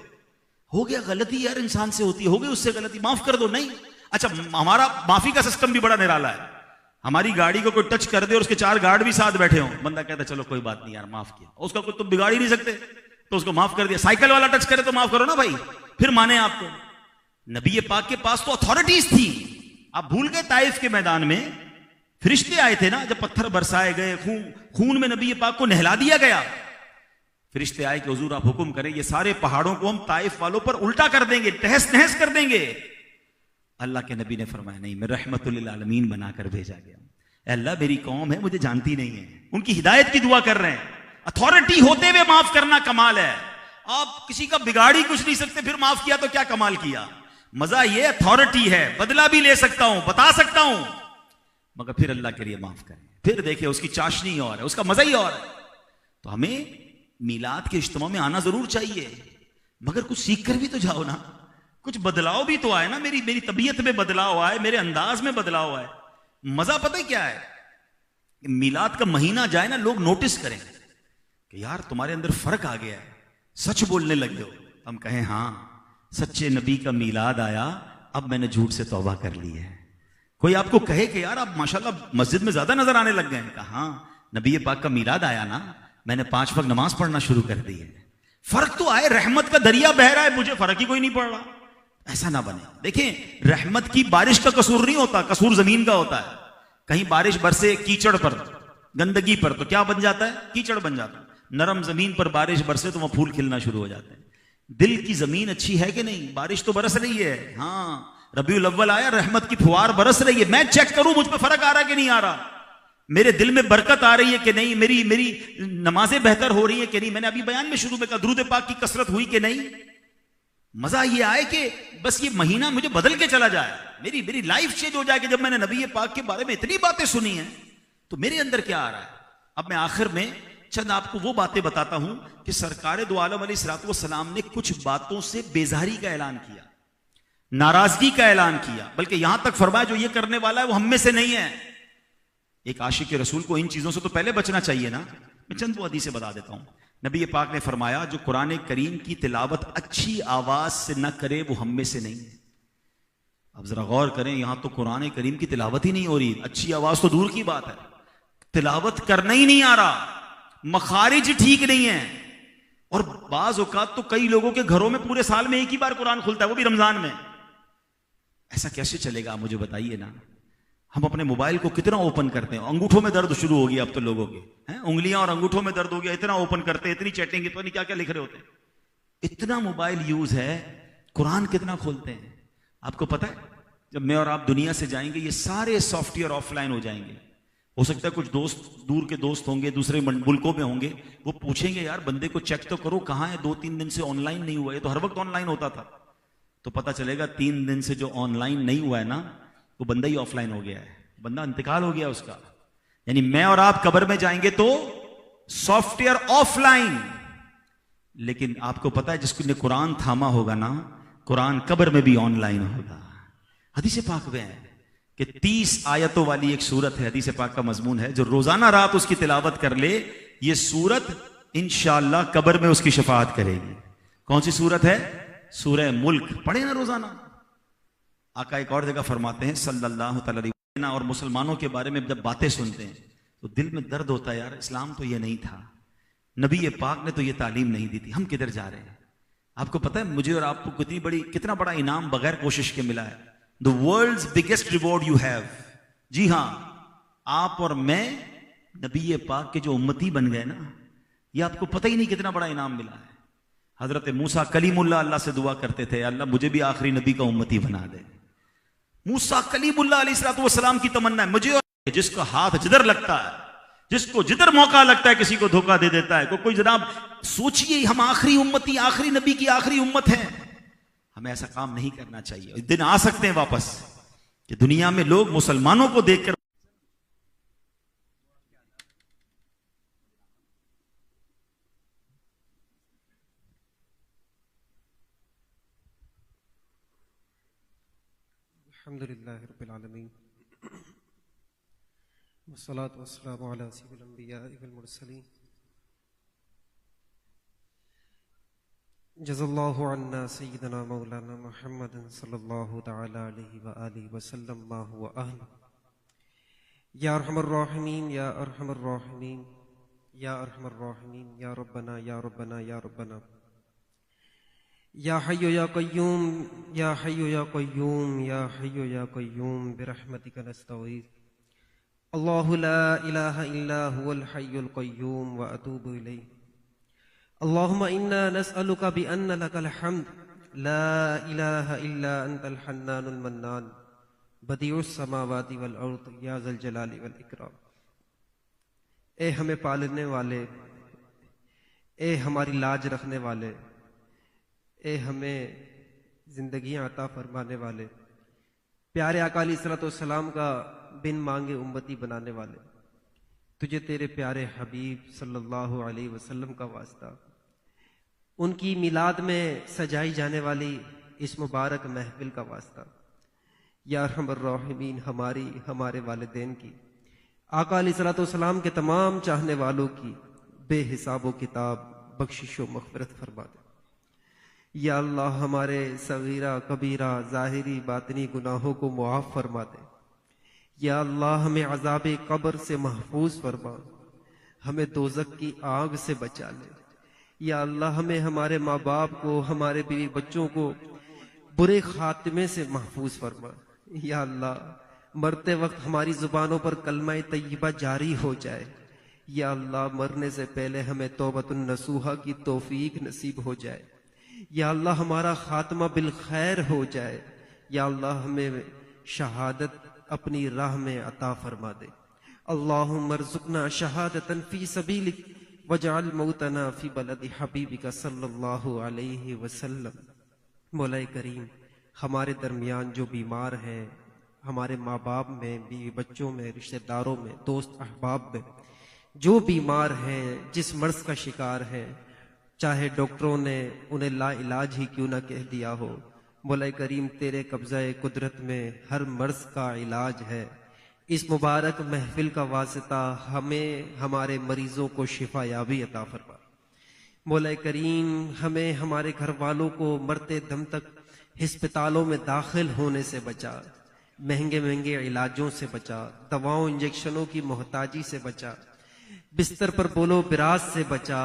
हो गया गलती यार, इंसान से होती है, हो गई उससे गलती, माफ कर दो। नहीं, अच्छा हमारा माफी का सिस्टम भी बड़ा निराला है। हमारी गाड़ी को कोई टच कर दे और उसके 4 गार्ड भी साथ बैठे हो, बंदा कहता चलो कोई बात नहीं यार माफ किया, उसका कोई तुम बिगाड़ ही नहीं सकते तो उसको माफ कर दिया। साइकिल वाला टच करे तो माफ करो ना भाई, फिर माने आपको। नबी पाक के पास तो अथॉरिटीज थी। आप भूल गए ताइफ के मैदान में फरिश्ते आए थे ना, जब पत्थर बरसाए गए, खून में नबी पाक को नहला दिया गया। फरिश्ते आए कि हुजूर आप हुक्म करें, ये सारे पहाड़ों को हम ताइफ वालों पर उल्टा कर देंगे, तहस नहस कर देंगे। अल्लाह के नबी ने फरमाया नहीं, मैं रहमतुल लिल आलमीन बनाकर भेजा गया। अल्लाह मेरी कौम है, मुझे जानती नहीं है, उनकी हिदायत की दुआ कर रहे हैं। अथॉरिटी होते हुए माफ करना कमाल है। आप किसी का बिगाड़ ही कुछ नहीं सकते, फिर माफ किया तो क्या कमाल किया। मजा ये अथॉरिटी है, बदला भी ले सकता हूं, बता सकता हूं, मगर फिर अल्लाह के लिए माफ करें। फिर देखिए उसकी चाशनी और है, उसका मजा ही और है। तो हमें मीलाद के इज्तिमा में आना जरूर चाहिए, मगर कुछ सीख कर भी तो जाओ ना, कुछ बदलाव भी तो आए ना। मेरी तबीयत में बदलाव आए, मेरे अंदाज में बदलाव आए। मजा पता है क्या है, मीलाद का महीना जाए ना, लोग नोटिस करें कि यार तुम्हारे अंदर फर्क आ गया है, सच बोलने लगे हो। हम कहें हाँ सच्चे नबी का मीलाद आया, अब मैंने झूठ से तौबा कर ली है। कोई आपको कहे कि यार आप माशाल्लाह मस्जिद में ज्यादा नजर आने लग गए हैं, कहा हाँ नबी पाक का मीलाद आया ना, मैंने 5 वक्त नमाज पढ़ना शुरू कर दी है। फर्क तो आए, रहमत का दरिया बह रहा है, मुझे फर्क ही कोई नहीं पड़ रहा। ऐसा ना बने। देखें, रहमत की बारिश का कसूर नहीं होता, कसूर जमीन का होता है। कहीं बारिश बरसे कीचड़ पर, गंदगी पर, तो क्या बन जाता है, कीचड़ बन जाता है। नरम जमीन पर बारिश बरसे तो वहां फूल खिलना शुरू हो जाते हैं। दिल की जमीन अच्छी है कि नहीं, बारिश तो बरस रही है, हाँ रबीउल अव्वल आया, रहमत की फुहार बरस रही है, मैं चेक करूं मुझ पर फर्क आ रहा है कि नहीं आ रहा, मेरे दिल में बरकत आ रही है कि नहीं, मेरी नमाजें बेहतर हो रही है कि नहीं, मैंने अभी बयान में शुरू में कहा दुरूद पाक की कसरत हुई कि नहीं। मजा ये आए कि बस ये महीना मुझे बदल के चला जाए, मेरी लाइफ चेंज हो जाए कि जब मैंने नबी पाक के बारे में इतनी बातें सुनी हैं तो मेरे अंदर क्या आ रहा है। अब मैं आखिर में चंद आपको वो बातें बताता हूं कि सरकार दो आलम अलैहिस्सलातु वस्सलाम ने कुछ बातों से बेजारी का ऐलान किया, नाराजगी का ऐलान किया, बल्कि यहां तक फरमाया जो ये करने वाला है वो हम में से नहीं है। एक आशिक रसूल को इन चीजों से तो पहले बचना चाहिए ना। मैं चंद वो हदीसें बता देता हूं। नबी पाक ने फरमाया जो कुरान करीम की तिलावत अच्छी आवाज से न करे वो हम में से नहीं है। अब जरा गौर करें, यहां तो कुरान करीम की तिलावत ही नहीं हो रही, अच्छी आवाज तो दूर की बात है, तिलावत करना ही नहीं आ रहा, मखारिज ठीक नहीं है। और बाज औकात तो कई लोगों के घरों में पूरे साल में एक ही बार कुरान खुलता है, वो भी रमजान में। ऐसा कैसे चलेगा मुझे बताइए ना। हम अपने मोबाइल को कितना ओपन करते हैं, अंगूठों में दर्द शुरू हो गया अब तो लोगों के, हैं उंगलियां और अंगूठों में दर्द हो गया, इतना ओपन करते हैं, इतनी चैटिंग, इतनी क्या क्या लिख रहे होते हैं, इतना मोबाइल यूज है, कुरान कितना खोलते हैं। आपको पता है जब मैं और आप दुनिया से जाएंगे ये सारे सॉफ्टवेयर ऑफलाइन हो जाएंगे। हो सकता है कुछ दोस्त दूर के दोस्त होंगे, दूसरे मुल्कों में होंगे, वो पूछेंगे यार बंदे को चेक तो करो कहां है, 2-3 दिन से ऑनलाइन नहीं हुआ है, तो हर वक्त ऑनलाइन होता था। तो पता चलेगा 3 दिन से जो ऑनलाइन नहीं हुआ है ना वो बंदा ही ऑफलाइन हो गया है, बंदा इंतकाल हो गया उसका। यानी मैं और आप कब्र में जाएंगे तो सॉफ्टवेयर ऑफलाइन, लेकिन आपको पता है जिसने कुरान थामा होगा ना, कुरान कब्र में भी ऑनलाइन होगा। हदीस पाक में है कि 30 आयतों वाली एक सूरत है, हदीस पाक का मजमून है, जो रोजाना रात उसकी तिलावत कर ले ये सूरत इंशाअल्लाह कब्र में उसकी शफाअत करेगी। कौन सी सूरत है? सूरह मुल्क। पढ़े ना रोजाना। आका एक और जगह फरमाते हैं सल्लल्लाहु अलैहि वसल्लम, और मुसलमानों के बारे में जब बातें सुनते हैं तो दिल में दर्द होता है, यार इस्लाम तो ये नहीं था, नबी पाक ने तो ये तालीम नहीं दी थी, हम किधर जा रहे हैं। आपको पता है मुझे और आपको कितना बड़ा इनाम बगैर कोशिश के मिला है। The world's biggest reward you have. जी हां, आप और मैं नबी पाक के जो उम्मती बन गए ना, ये आपको पता ही नहीं कितना बड़ा इनाम मिला है। हजरत मूसा कलीमुल्लाह अल्लाह से दुआ करते थे, अल्लाह मुझे भी आखिरी नबी का उम्मती बना दे। मूसा कलीमुल्लाह अलैहिस्सलाम की तमन्ना है मुझे, और जिसका हाथ जिधर लगता है, जिसको जिधर मौका लगता है किसी को धोखा दे देता है। कोई जनाब सोचिए, हम आखिरी उम्मती, आखिरी नबी की आखिरी उम्मत है, हमें ऐसा काम नहीं करना चाहिए। दिन आ सकते हैं वापस कि दुनिया में लोग मुसलमानों को देखकर अल्हम्दुलिल्लाहि रब्बिल आलमीन वस्सलातु वस्सलामु अला सय्यिदिल अंबिया'i वल मुरसलीन जज़ल्लाहु अन्ना सय्यिदना मौलाना मुहम्मदन सल्लल्लाहु तआला अलैहि व आलिहि वसल्लम मा हुवा अहल। या अरहमर राहिमीन या अरहमर राहिमीन या अरहमर राहिमीन या रब्बना या रब्बना या रब्बना या हय्यु या क़य्यूम या हय्यु या क़य्यूम या हय्यु या क़य्यूम बिरहमतिका नस्तगीथ। अल्लाहु ला इलाहा इल्ला हुवल हय्युल क़य्यूम व अतूबु इलैह। अल्लाहुम्मा इन्ना नस्अलुका बिअन्ना लकल हम्द ला इलाहा इल्ला अंतल हन्नानुल मन्नान बदीउस समावाति वल अर्द या ज़ल जलाली वल इकराम। ए हमें पालने वाले, ए हमारी लाज रखने वाले, ए हमें जिंदगियां अता फरमाने वाले, प्यारे आका अलैहिस्सलाम का बिन मांगे उम्मती बनाने वाले, तुझे तेरे प्यारे हबीब सल्लल्लाहु अलैहि वसल्लम का वास्ता, उनकी मिलाद में सजाई जाने वाली इस मुबारक महफिल का वास्ता, या अरहमर राहिमीन हमारी, हमारे वालिदैन की, आका अलैहिस्सलाम के तमाम चाहने वालों की बेहिसाबो किताब बख्शिशो मग़फ़िरत फरमा दे। या अल्लाह हमारे सगीरा कबीरा ज़ाहिरी बातिनी गुनाहों को मुआफ़ फरमा दे। या अल्लाह हमें अज़ाब कब्र से महफूज फरमा, हमें दोज़ख की आग से बचा ले। या अल्लाह हमें, हमारे माँ बाप को, हमारे बीवी बच्चों को बुरे खात्मे से महफूज फरमा। या अल्लाह मरते वक्त हमारी जुबानों पर कलमा तय्यबा जारी हो जाए। या अल्लाह मरने से पहले हमें तौबतुन नसूहा की तौफीक नसीब हो जाए। या अल्लाह हमारा खात्मा बिल खैर हो जाए। या अल्लाह हमें शहादत अपनी राह में अता फरमा दे। अल्लाहुम्मा अर्ज़ुक़ना शहादतन फी सबीलिक वजअल मौतना फी बलदि हबीबिका सल्लल्लाहु अलैहि वसल्लम। मौला करीम, हमारे दरमियान जो बीमार हैं, हमारे माँ बाप में, बीवी बच्चों में, रिश्तेदारों में, दोस्त अहबाब में जो बीमार हैं, जिस मर्ज का शिकार हैं, चाहे डॉक्टरों ने उन्हें ला इलाज ही क्यों ना कह दिया हो, मौला करीम तेरे कब्ज़ाए कुदरत में हर मर्ज का इलाज है। इस मुबारक महफिल का वास्ता हमें, हमारे मरीजों को शिफा याबी अता फरमा। मौला करीम हमें, हमारे घर वालों को मरते दम तक हिस्पतालों में दाखिल होने से बचा, महंगे महंगे इलाजों से बचा, दवाओं इंजेक्शनों की मोहताजी से बचा, बिस्तर पर बोलो बिराज से बचा।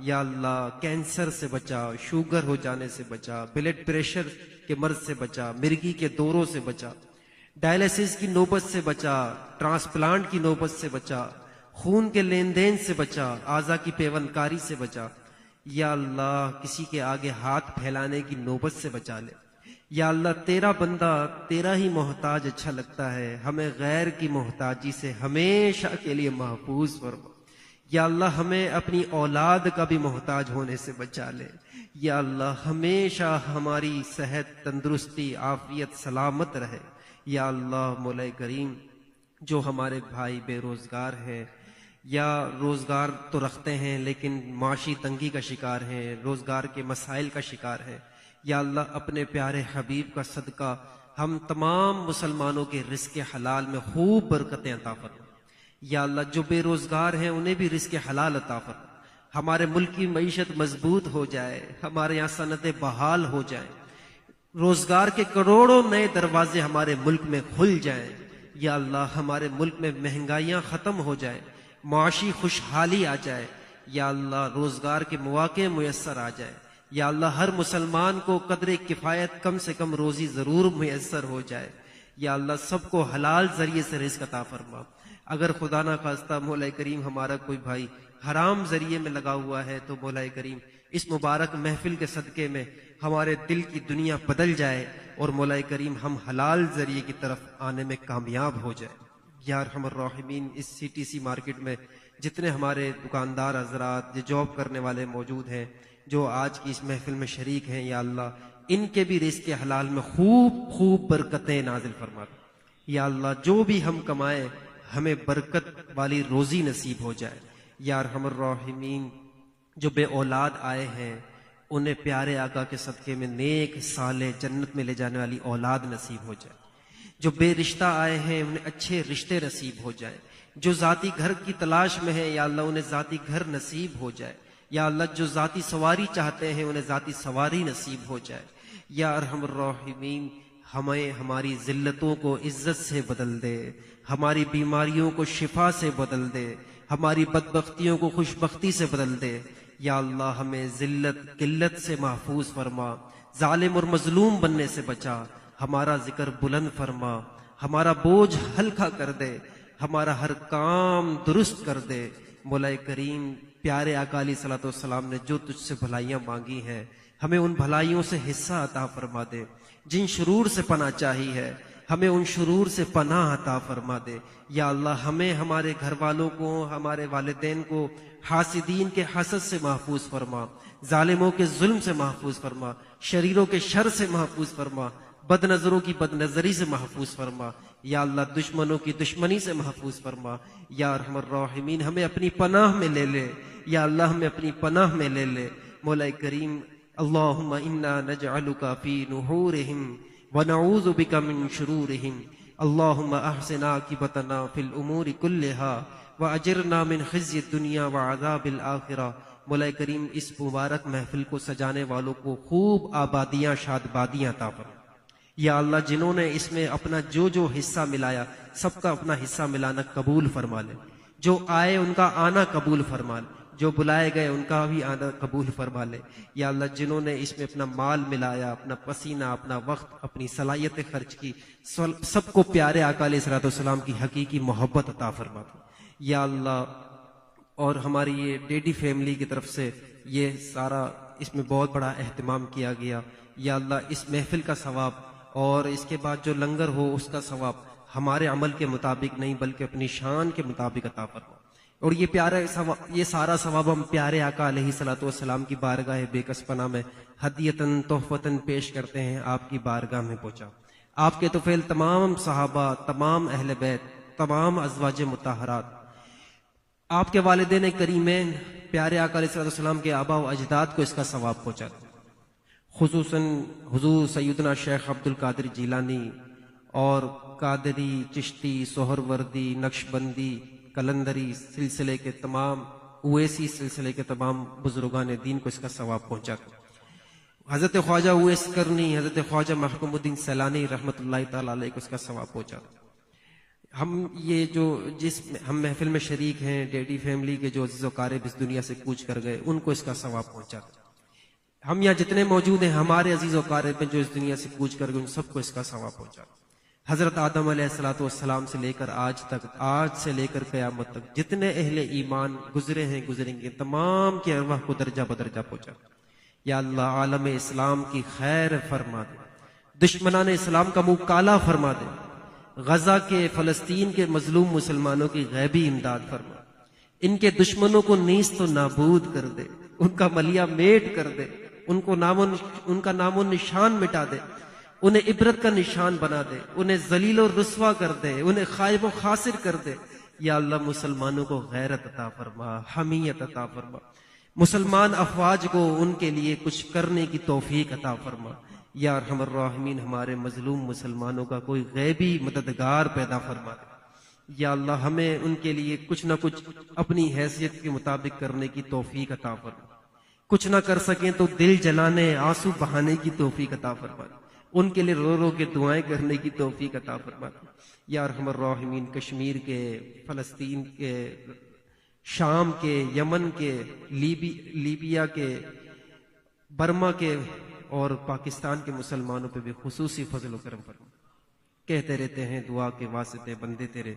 या अल्लाह कैंसर से बचा, शुगर हो जाने से बचा, ब्लड प्रेशर के मर्ज से बचा, मिर्गी के दौरों से बचा, डायलिसिस की नौबत से बचा, ट्रांसप्लांट की नौबत से बचा, खून के लेन देन से बचा, आज़ा की पेवनकारी से बचा। या अल्लाह किसी के आगे हाथ फैलाने की नौबत से बचा ले। या अल्लाह तेरा बंदा तेरा ही मोहताज अच्छा लगता है, हमें गैर की मोहताजी से हमेशा के लिए महफूज फरमा। या अल्लाह हमें अपनी औलाद का भी मोहताज होने से बचा ले। या अल्लाह हमेशा हमारी सेहत, तंदुरुस्ती, आफियत, सलामत रहे। या अल्लाह मौला करीम, जो हमारे भाई बेरोजगार हैं या रोजगार तो रखते हैं लेकिन माशी तंगी का शिकार हैं, रोजगार के मसाइल का शिकार हैं, या अल्लाह अपने प्यारे हबीब का सदका हम तमाम मुसलमानों के रिज़्क़ हलाल में खूब बरकतें अता फरमा। या अल्लाह जो बेरोजगार हैं उन्हें भी रिज़्क़ हलाल अता फरमा। हमारे मुल्क की मईशत मजबूत हो जाए, हमारे यहाँ सनतें बहाल हो जाए, रोजगार के करोड़ों नए दरवाजे हमारे मुल्क में खुल जाएं। या अल्लाह हमारे मुल्क में महंगाइयाँ ख़त्म हो जाए, माशी खुशहाली आ जाए। या अल्लाह रोजगार के मौके मुयस्सर आ जाए। या अल्लाह हर मुसलमान को कदर किफ़ायत कम से कम रोजी ज़रूर मुयस्सर हो जाए। या अल्लाह सबको हलाल जरिए से रिज़्क़ अता फरमा। अगर खुदा ना खास्ता मौला करीम हमारा कोई भाई हराम जरिए में लगा हुआ है तो मौला करीम इस मुबारक महफिल के सदके में हमारे दिल की दुनिया बदल जाए और मौला करीम हम हलाल जरिए की तरफ आने में कामयाब हो जाए। या अरहमर राहिमीन, इस CTC मार्केट में जितने हमारे दुकानदार हजरात, जो जॉब करने वाले मौजूद हैं, जो आज की इस महफिल में शरीक हैं, या अल्लाह इनके भी रिज़्क़ के हलाल में खूब खूब बरकतें नाजिल फरमा। या अल्लाह जो भी हम कमाए हमें बरकत वाली रोजी नसीब हो जाए। या अरहमर राहिमीन, जो बे औलाद आए हैं उन्हें प्यारे आका के सदके में नेक साले जन्नत में ले जाने वाली औलाद नसीब हो जाए। जो बेरिश्ता आए हैं उन्हें अच्छे रिश्ते नसीब हो जाए। जो जाती घर की तलाश में है या अल्लाह उन्हें जाती घर नसीब हो जाए। या अल्लाह जो जाती सवारी चाहते हैं उन्हें जाती सवारी नसीब हो जाए। या अरहमर राहिमीन, हमें हमारी जिल्लतों को इज्जत से बदल दे, हमारी बीमारियों को शिफा से बदल दे, हमारी बदबख्तियों को खुशबख्ती से बदल दे। या अल्लाह हमें जिल्लत किल्लत से महफूज फरमा, जालिम और मजलूम बनने से बचा, हमारा जिक्र बुलंद फरमा, हमारा बोझ हल्का कर दे, हमारा हर काम दुरुस्त कर दे। मौला करीम, प्यारे आका अलैहिस्सलातु वस्सलाम ने जो तुझसे भलाइयां मांगी हैं हमें उन भलाइयों से हिस्सा अता फरमा दे। जिन शुरूर से पनाह चाहिए है हमें उन शुरूर से पनाह अता फरमा दे। या अल्लाह हमें, हमारे घर वालों को, हमारे वालिदैन को हासिदीन के हसद से महफूज फरमा, जालिमों के जुल्म से महफूज फरमा, शरीरों के शर से महफूज फरमा, बदनजरों की बदनजरी से महफूज फरमा। या अल्लाह दुश्मनों की दुश्मनी से महफूज फरमा। या अरहमर राहिमीन, हमें अपनी पनाह में ले ले। या अल्लाह हमें अपनी पनाह में ले ले। मौला करीम, अल्लाहुम्मा इन्ना नजअलुका फी नुहुरिहिम व नऊज़ु बिका मिन शुरूरिहिम। अल्लाहुम्मा अहसिन आकिबतना फिल उमूरि कुल्लिहा व अजिरना मिन खिज़्यि दुनिया व अज़ाबिल आखिरा। मौला करीम, इस मुबारक महफिल को सजाने वालों को खूब आबादियां शादबादियां अता फरमा। या अल्लाह, जिन्होंने इसमें अपना जो जो हिस्सा मिलाया सबका अपना हिस्सा मिलाना कबूल फरमा ले। जो आए उनका आना कबूल फरमा ले, जो बुलाए गए उनका भी आना कबूल फरमा ले। या अल्लाह, जिन्होंने इसमें अपना माल मिलाया, अपना पसीना, अपना वक्त, अपनी सलाहियतें खर्च की, सबको प्यारे आका अलैहिस्सलातु वस्सलाम की हकीकी मोहब्बत अता फरमा। या अल्लाह, और हमारी ये डेडी फैमिली की तरफ से ये सारा इसमें बहुत बड़ा एहतमाम किया गया। या अल्लाह, इस महफिल का सवाब और इसके बाद जो लंगर हो उसका सवाब हमारे अमल के मुताबिक नहीं बल्कि अपनी शान के मुताबिक अता फरमा। और ये सारा सवाब हम प्यारे आका अलैहिस्सलातु वस्सलाम की बारगाह बेकसपना में हदियतन तोहफतन पेश करते हैं, आपकी बारगाह में पहुंचा। आपके तुफैल तमाम सहाबा, तमाम अहले बैत, तमाम अज़वाज मुताहरात, आपके वालिदैन करीमैन, प्यारे आका अलैहिस्सलातु वस्सलाम के आबा व अजदाद को इसका सवाब पहुंचा। खुसूसन हुजूर सैयदना शेख अब्दुल कादिर जीलानी और कादरी, चिश्ती, सोहरवर्दी, नक्शबंदी, कलंदरी सिलसिले के तमाम, उवैसी सिलसिले के तमाम बुजुर्गान दीन को इसका सवाब पहुंचा। हजरत ख्वाजा उवैस करनी, हजरत ख्वाजा महकूमुद्दीन सैलानी रहमतुल्लाहि तआला अलैह को इसका सवाब पहुंचा। हम ये जो जिस हम महफिल में शरीक हैं, डेडी फैमिली के जो अज़ीज़ व क़ारिब इस दुनिया से कूच कर गए, उनको इसका सवाब पहुंचा। हम यहाँ जितने मौजूद हैं, हमारे अजीज व क़ारिब जो इस दुनिया से कूच कर गए, उन सबको इसका सवाब पहुंचा। हजरत आदम अलैहिस्सलातु वस्सलाम से लेकर आज तक, आज से लेकर क़यामत तक जितने अहले ईमान गुजरे हैं, गुजरेंगे, तमाम के अरवाह को दर्जा बदर्जा पहुंचा। या अल्लाह, आलम इस्लाम की खैर फरमा दे, दुश्मनान इस्लाम का मुंह काला फरमा दे, गजा के, फलस्तीन के मजलूम मुसलमानों की गैबी इमदाद फरमा, इनके दुश्मनों को नीस्त तो नाबूद कर दे, उनका मलिया मेट कर दे, उनका नामो निशान मिटा दे, उन्हें इबरत का निशान बना दे, उन्हें जलील और रुस्वा कर दे, उन्हें खाइब और खासिर कर दे। या अल्लाह, मुसलमानों को गैरत अता फरमा, हमीयत अता फरमा, मुसलमान अफवाज को उनके लिए कुछ करने की तौफीक अता फरमा। या अरहमर राहिमीन, हमारे मजलूम मुसलमानों का कोई गैबी मददगार पैदा फरमा दे। या अल्लाह, हमें उनके लिए कुछ ना कुछ अपनी हैसियत के मुताबिक करने की तौफीक अता फरमा। कुछ ना कर सकें तो दिल जलाने, आंसू बहाने की तौफीक अता फरमा, उनके लिए रो रो के दुआएं करने की तौफीक अता फरमा। या अरहमर राहिमीन, कश्मीर के, फलस्तीन के, शाम के, यमन के, लीबिया के, बर्मा के और पाकिस्तान के मुसलमानों पे भी खुसूसी फजल व करम फरमा। कहते रहते हैं दुआ के वास्ते बंदे तेरे,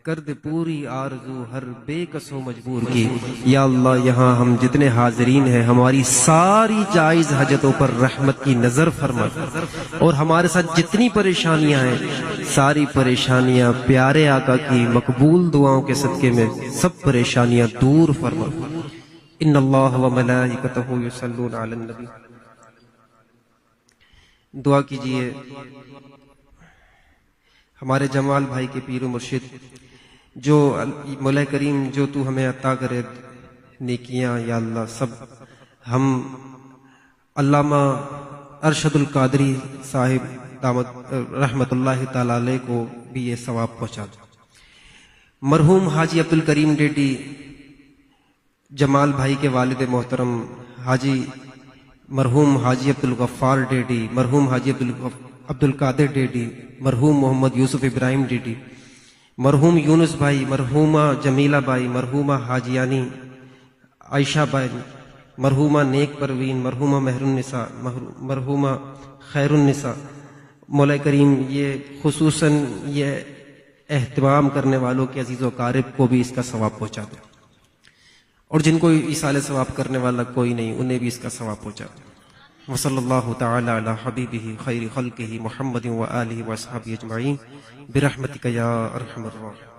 कर दे पूरी आरज़ू हर बेकसो मजबूर की। या अल्लाह, यहाँ हम जितने हाजिरीन हैं, हमारी सारी जायज हजतों पर रहमत की नजर फरमा, और हमारे साथ जितनी परेशानियां हैं, सारी परेशानियां प्यारे आका की मकबूल दुआओं के सदके में सब परेशानियां दूर फरमा। इन्नल्लाह व मलाइकतहु युसल्लूना अलन नबी। दुआ कीजिए हमारे जमाल भाई के पीर मुर्शिद, जो मौला करीम जो तू हमें अता करे नेकियां, या अल्लाह सब हम अल्लामा अरशदुल कादरी साहिब दामत रहमतुल्लाहि तआला अलैह को भी ये सवाब पहुंचा दो। मरहूम हाजी अब्दुल करीम डेडी, जमाल भाई के वालिद मोहतरम हाजी मरहूम हाजी अब्दुल गफ्फार डेडी, मरहूम हाजी अब्दुल कादिर डेडी, मरहूम मोहम्मद यूसुफ इब्राहिम डेडी, मरहूम यूनुस भाई, मरहूमा जमीला बाई, मरहूमा हाजियानी आयशा बाई, मरहूमा नेक परवीन, मरहूमा मेहरुन्निसा, मरहूमा खैरुन्निसा। मौला करीम ये खुसूसन ये एहतमाम करने वालों के अजीज़ व क़ारिब को भी इसका सवाब पहुँचा दे, और जिनको इसाले सवाब करने वाला कोई नहीं, उन्हें भी इसका सवाब पहुँचा दे। वसल्लल्लाहु तआला अला हबीबिही खैरि खल्किही मुहम्मदिन व आलिहि व अस्हाबिही अजमईन बिरहमतिका या अरहमर राहिमीन।